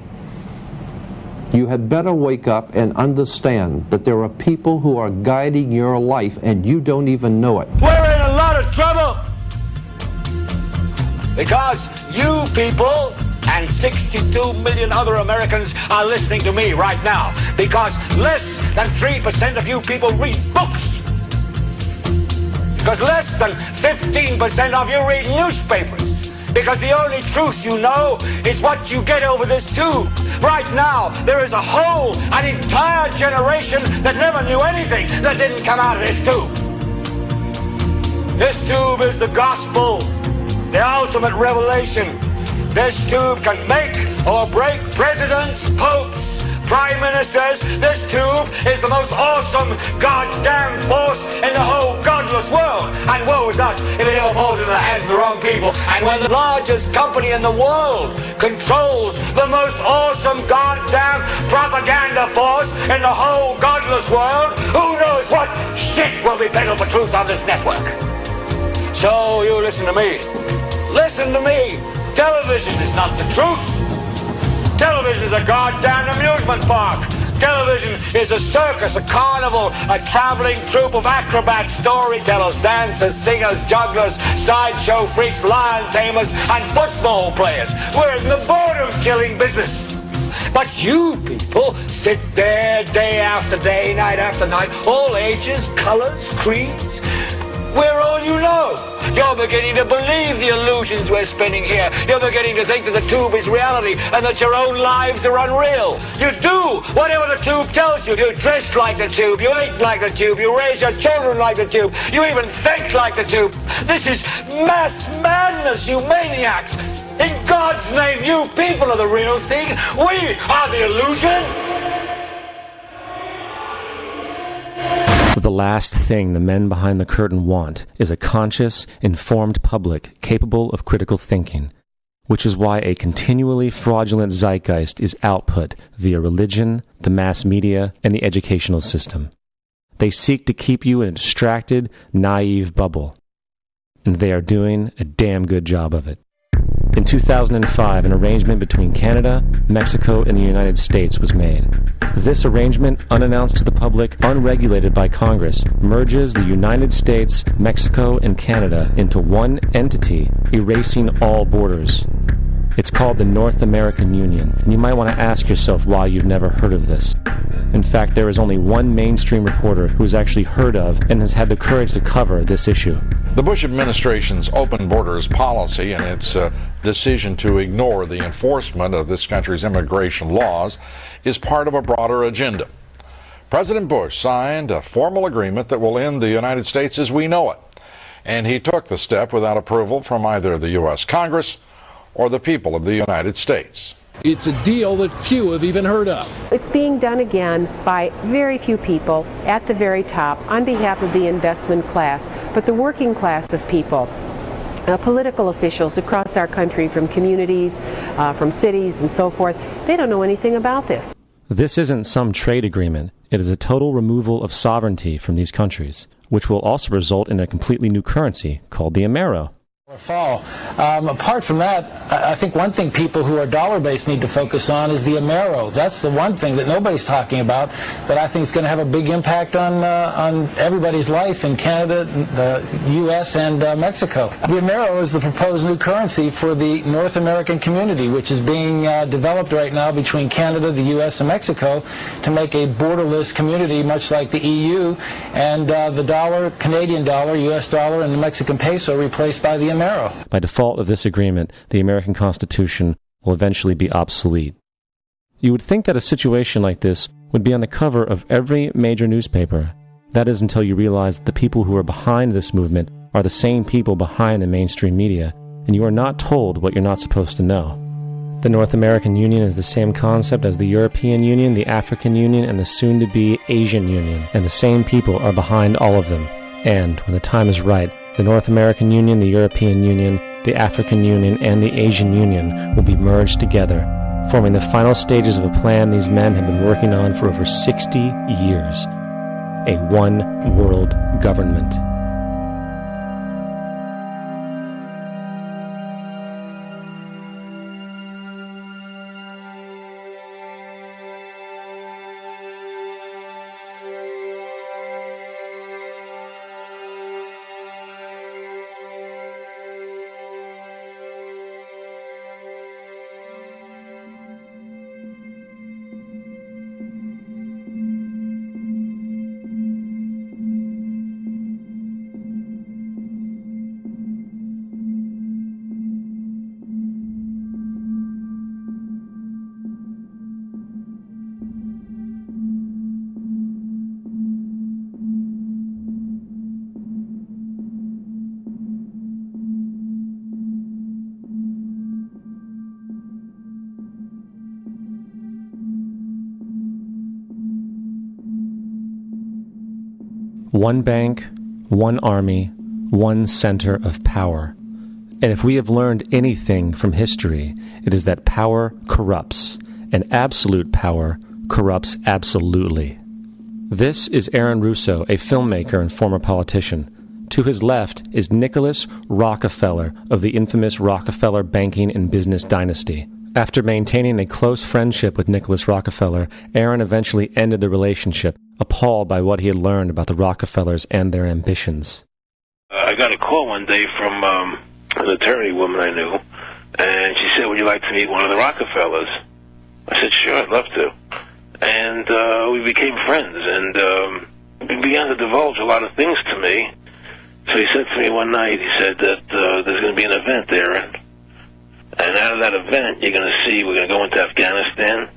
You had better wake up and understand that there are people who are guiding your life and you don't even know it. We're in a lot of trouble because you people and 62 million other Americans are listening to me right now, because less than 3% of you people read books. Because less than 15% of you read newspapers. Because the only truth you know is what you get over this tube. Right now, there is an entire generation that never knew anything that didn't come out of this tube. This tube is the gospel, the ultimate revelation. This tube can make or break presidents, popes, prime ministers. This tube is the most awesome goddamn force in the whole godless world. And woe is us if it ever falls into the hands of the wrong people. And when the largest company in the world controls the most awesome goddamn propaganda force in the whole godless world, who knows what shit will be peddled for truth on this network. So you listen to me. Listen to me. Television is not the truth. Television is a goddamn amusement park. Television is a circus, a carnival, a traveling troupe of acrobats, storytellers, dancers, singers, jugglers, sideshow freaks, lion tamers, and football players. We're in the boredom-killing business. But you people sit there day after day, night after night, all ages, colors, creeds. We're all you know. You're beginning to believe the illusions we're spinning here. You're beginning to think that the tube is reality and that your own lives are unreal. You do whatever the tube tells you. You dress like the tube. You eat like the tube. You raise your children like the tube. You even think like the tube. This is mass madness, you maniacs. In God's name, you people are the real thing. We are the illusion. The last thing the men behind the curtain want is a conscious, informed public capable of critical thinking, which is why a continually fraudulent zeitgeist is output via religion, the mass media, and the educational system. They seek to keep you in a distracted, naive bubble, and they are doing a damn good job of it. In 2005, an arrangement between Canada, Mexico, and the United States was made. This arrangement, unannounced to the public, unregulated by Congress, merges the United States, Mexico, and Canada into one entity, erasing all borders. It's called the North American Union, and you might want to ask yourself why you've never heard of this. In fact, there is only one mainstream reporter who has actually heard of and has had the courage to cover this issue. The Bush administration's open borders policy and its decision to ignore the enforcement of this country's immigration laws is part of a broader agenda. President Bush signed a formal agreement that will end the United States as we know it, and he took the step without approval from either the U.S. Congress or the people of the United States. It's a deal that few have even heard of. It's being done again by very few people at the very top on behalf of the investment class, but the working class of people, political officials across our country, from communities, from cities and so forth, they don't know anything about this. This isn't some trade agreement. It is a total removal of sovereignty from these countries, which will also result in a completely new currency called the Amero. Fall. Apart from that, I think one thing people who are dollar-based need to focus on is the Amero. That's the one thing that nobody's talking about that I think is going to have a big impact on everybody's life in Canada, the U.S., and Mexico. The Amero is the proposed new currency for the North American community, which is being developed right now between Canada, the U.S., and Mexico to make a borderless community, much like the EU, and the dollar, Canadian dollar, U.S. dollar, and the Mexican peso replaced by the Amero. By default of this agreement, the American Constitution will eventually be obsolete. You would think that a situation like this would be on the cover of every major newspaper. That is until you realize that the people who are behind this movement are the same people behind the mainstream media, and you are not told what you're not supposed to know. The North American Union is the same concept as the European Union, the African Union, and the soon-to-be Asian Union, and the same people are behind all of them. And, when the time is right, the North American Union, the European Union, the African Union, and the Asian Union will be merged together, forming the final stages of a plan these men have been working on for over 60 years. A one-world government. One bank, one army, one center of power. And if we have learned anything from history, it is that power corrupts, and absolute power corrupts absolutely. This is Aaron Russo, a filmmaker and former politician. To his left is Nicholas Rockefeller of the infamous Rockefeller banking and business dynasty. After maintaining a close friendship with Nicholas Rockefeller, Aaron eventually ended the relationship, appalled by what he had learned about the Rockefellers and their ambitions. I got a call one day from an attorney woman I knew, and she said, "Would you like to meet one of the Rockefellers?" I said, "Sure, I'd love to." And we became friends, and he began to divulge a lot of things to me. So he said to me one night, he said that there's going to be an event there, and out of that event, you're going to see we're going to go into Afghanistan,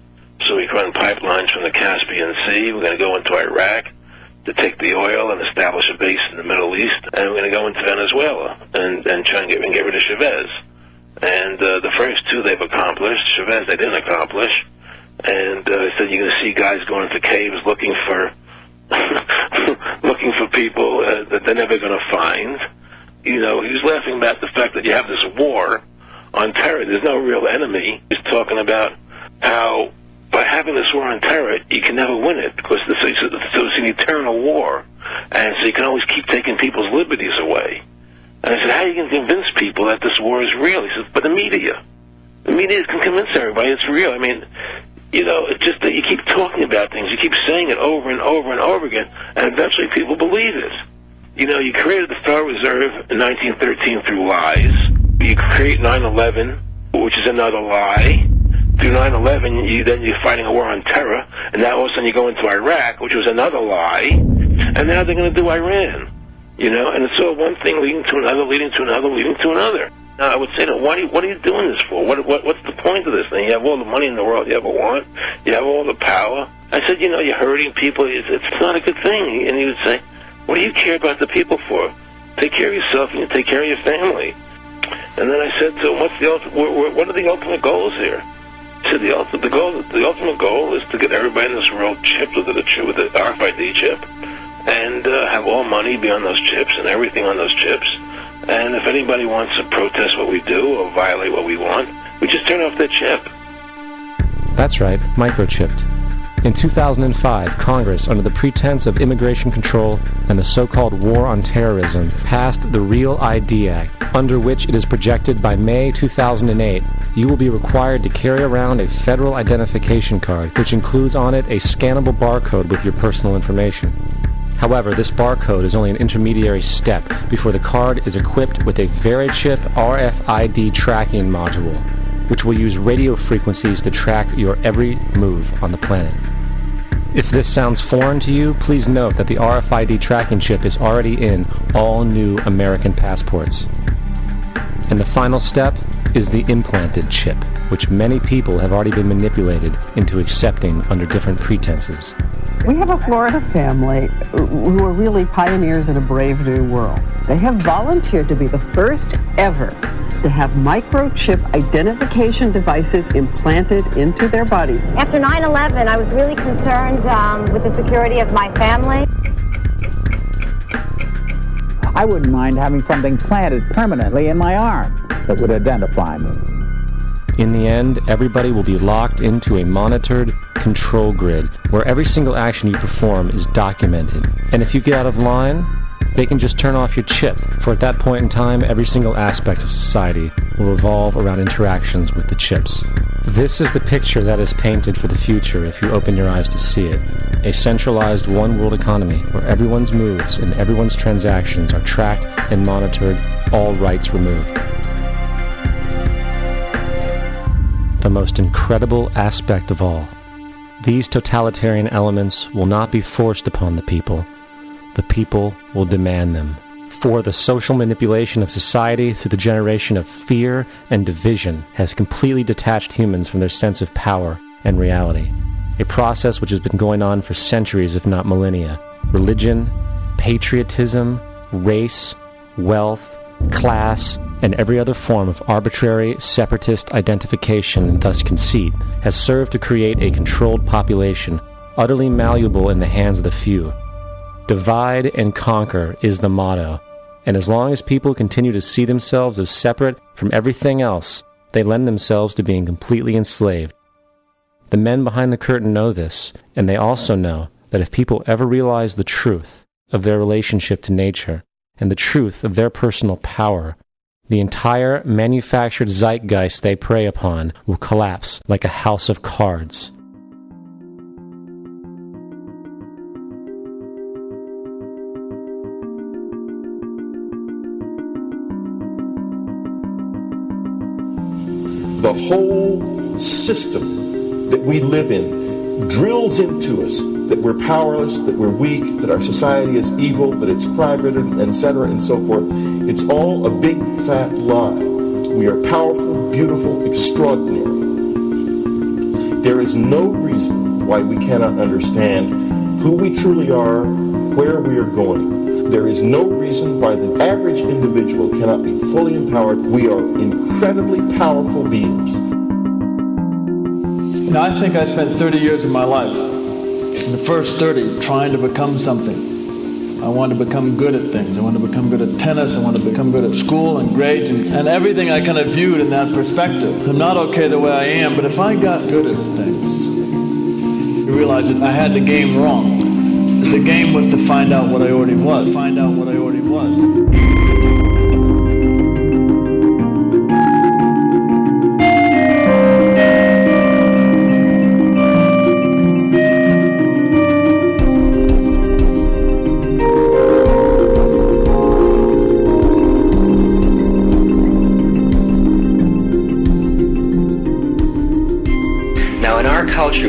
so we can run pipelines from the Caspian Sea. We're going to go into Iraq to take the oil and establish a base in the Middle East, and we're going to go into Venezuela and try and get rid of Chavez. And the first two they've accomplished. Chavez they didn't accomplish. And he said you're going to see guys going into caves looking for looking for people that they're never going to find. You know, he was laughing about the fact that you have this war on terror. There's no real enemy. He's talking about how by having this war on terror, you can never win it because it's an eternal war. And so you can always keep taking people's liberties away. And I said, how are you going to convince people that this war is real? He said, but the media can convince everybody it's real. I mean, you know, it's just that you keep talking about things, you keep saying it over and over and over again, and eventually people believe it. You know, you created the Federal Reserve in 1913 through lies. You create 9/11, which is another lie. Through 9/11, then you're fighting a war on terror, and now all of a sudden you go into Iraq, which was another lie, and now they're going to do Iran. You know, and it's all one thing leading to another, leading to another, leading to another. Now, I would say to them, what are you doing this for? What's the point of this thing? You have all the money in the world you ever want. You have all the power. I said, you know, you're hurting people. It's not a good thing. And he would say, what do you care about the people for? Take care of yourself and you take care of your family. And then I said to him, what are the ultimate goals here? He said, the ultimate goal is to get everybody in this world chipped with the RFID chip and have all money be on those chips and everything on those chips. And if anybody wants to protest what we do or violate what we want, we just turn off their chip. That's right, microchipped. In 2005, Congress, under the pretense of immigration control and the so-called War on Terrorism, passed the Real ID Act, under which it is projected by May 2008, you will be required to carry around a federal identification card, which includes on it a scannable barcode with your personal information. However, this barcode is only an intermediary step before the card is equipped with a Verichip RFID tracking module, which will use radio frequencies to track your every move on the planet. If this sounds foreign to you, please note that the RFID tracking chip is already in all new American passports. And the final step is the implanted chip, which many people have already been manipulated into accepting under different pretenses. We have a Florida family who are really pioneers in a brave new world. They have volunteered to be the first ever to have microchip identification devices implanted into their body. After 9/11, I was really concerned with the security of my family. I wouldn't mind having something planted permanently in my arm that would identify me. In the end, everybody will be locked into a monitored control grid where every single action you perform is documented. And if you get out of line, they can just turn off your chip, for at that point in time, every single aspect of society will revolve around interactions with the chips. This is the picture that is painted for the future if you open your eyes to see it. A centralized one-world economy where everyone's moves and everyone's transactions are tracked and monitored, all rights removed. The most incredible aspect of all. These totalitarian elements will not be forced upon the people. The people will demand them. For the social manipulation of society through the generation of fear and division has completely detached humans from their sense of power and reality. A process which has been going on for centuries, if not millennia. Religion, patriotism, race, wealth, class, and every other form of arbitrary, separatist identification and thus conceit has served to create a controlled population, utterly malleable in the hands of the few. Divide and conquer is the motto, and as long as people continue to see themselves as separate from everything else, they lend themselves to being completely enslaved. The men behind the curtain know this, and they also know that if people ever realize the truth of their relationship to nature and the truth of their personal power, the entire manufactured zeitgeist they prey upon will collapse like a house of cards. The whole system that we live in drills into us that we're powerless, that we're weak, that our society is evil, that it's crime-ridden, etc., and so forth. It's all a big, fat lie. We are powerful, beautiful, extraordinary. There is no reason why we cannot understand who we truly are, where we are going. There is no reason why the average individual cannot be fully empowered. We are incredibly powerful beings. You know, I think I spent 30 years of my life, in the first 30, trying to become something. I wanted to become good at things. I wanted to become good at tennis. I wanted to become good at school and grades and everything I kind of viewed in that perspective. I'm not okay the way I am, but if I got good at things, you realize that I had the game wrong. The game was to find out what I already was. Find out what I already was.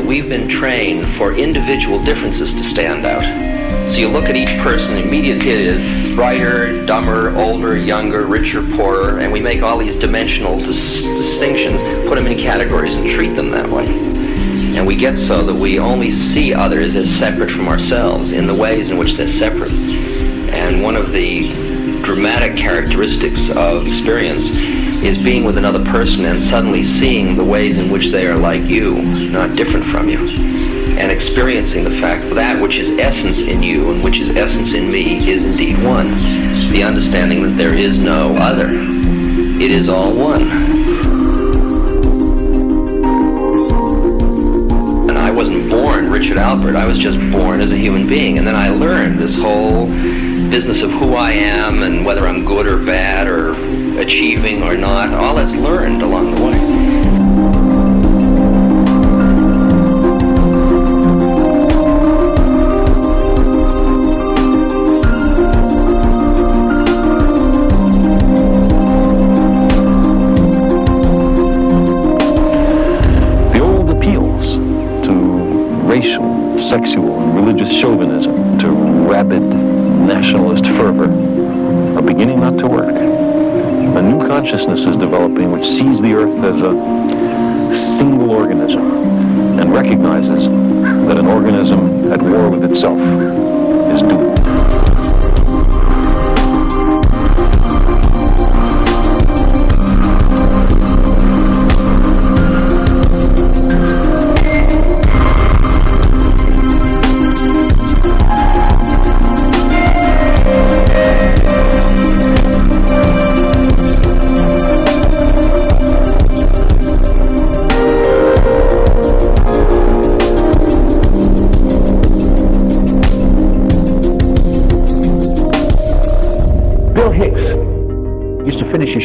We've been trained for individual differences to stand out. So you look at each person, immediately it is brighter, dumber, older, younger, richer, poorer, and we make all these dimensional distinctions, put them in categories and treat them that way. And we get so that we only see others as separate from ourselves in the ways in which they're separate. And one of the dramatic characteristics of experience is being with another person and suddenly seeing the ways in which they are like you, not different from you, and experiencing the fact that that which is essence in you and which is essence in me is indeed one. The understanding that there is no other. It is all one. And I wasn't born Richard Albert, I was just born as a human being, and then I learned this whole business of who I am and whether I'm good or bad or achieving or not. All that's learned along the way. The old appeals to racial, sexual, and religious chauvinism, to rabid nationalist fervor, are beginning not to work. A new consciousness is developing which sees the earth as a single organism and recognizes that an organism at war with itself is doomed.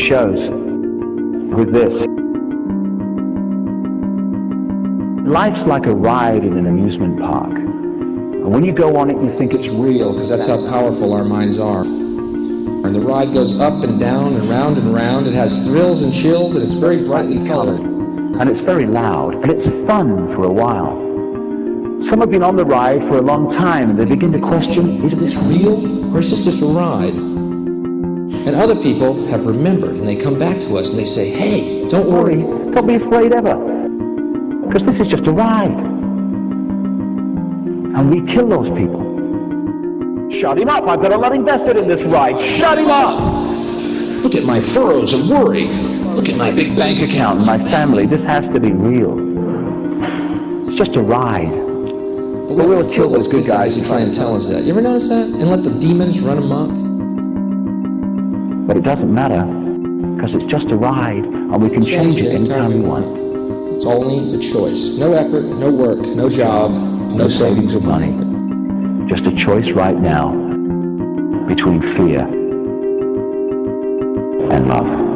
Shows with this. Life's like a ride in an amusement park. And when you go on it, you think it's real, because that's how powerful our minds are. And the ride goes up and down and round and round. It has thrills and chills, and it's very brightly colored. And it's very loud, and it's fun for a while. Some have been on the ride for a long time, and they begin to question, is this real, or is this just a ride? And other people have remembered, and they come back to us and they say, hey, don't worry. Don't be afraid ever. Because this is just a ride. And we kill those people. Shut him up. I've got a lot invested in this ride. Shut him up. Look at my furrows of worry. Look at my big bank account. My family. This has to be real. It's just a ride. But we'll kill those good guys who try and tell us that. You ever notice that? And let the demons run amok? But it doesn't matter, because it's just a ride, and we can change it anytime we want. It's only a choice. No effort, no work, no job, no savings of money. Just a choice right now between fear and love.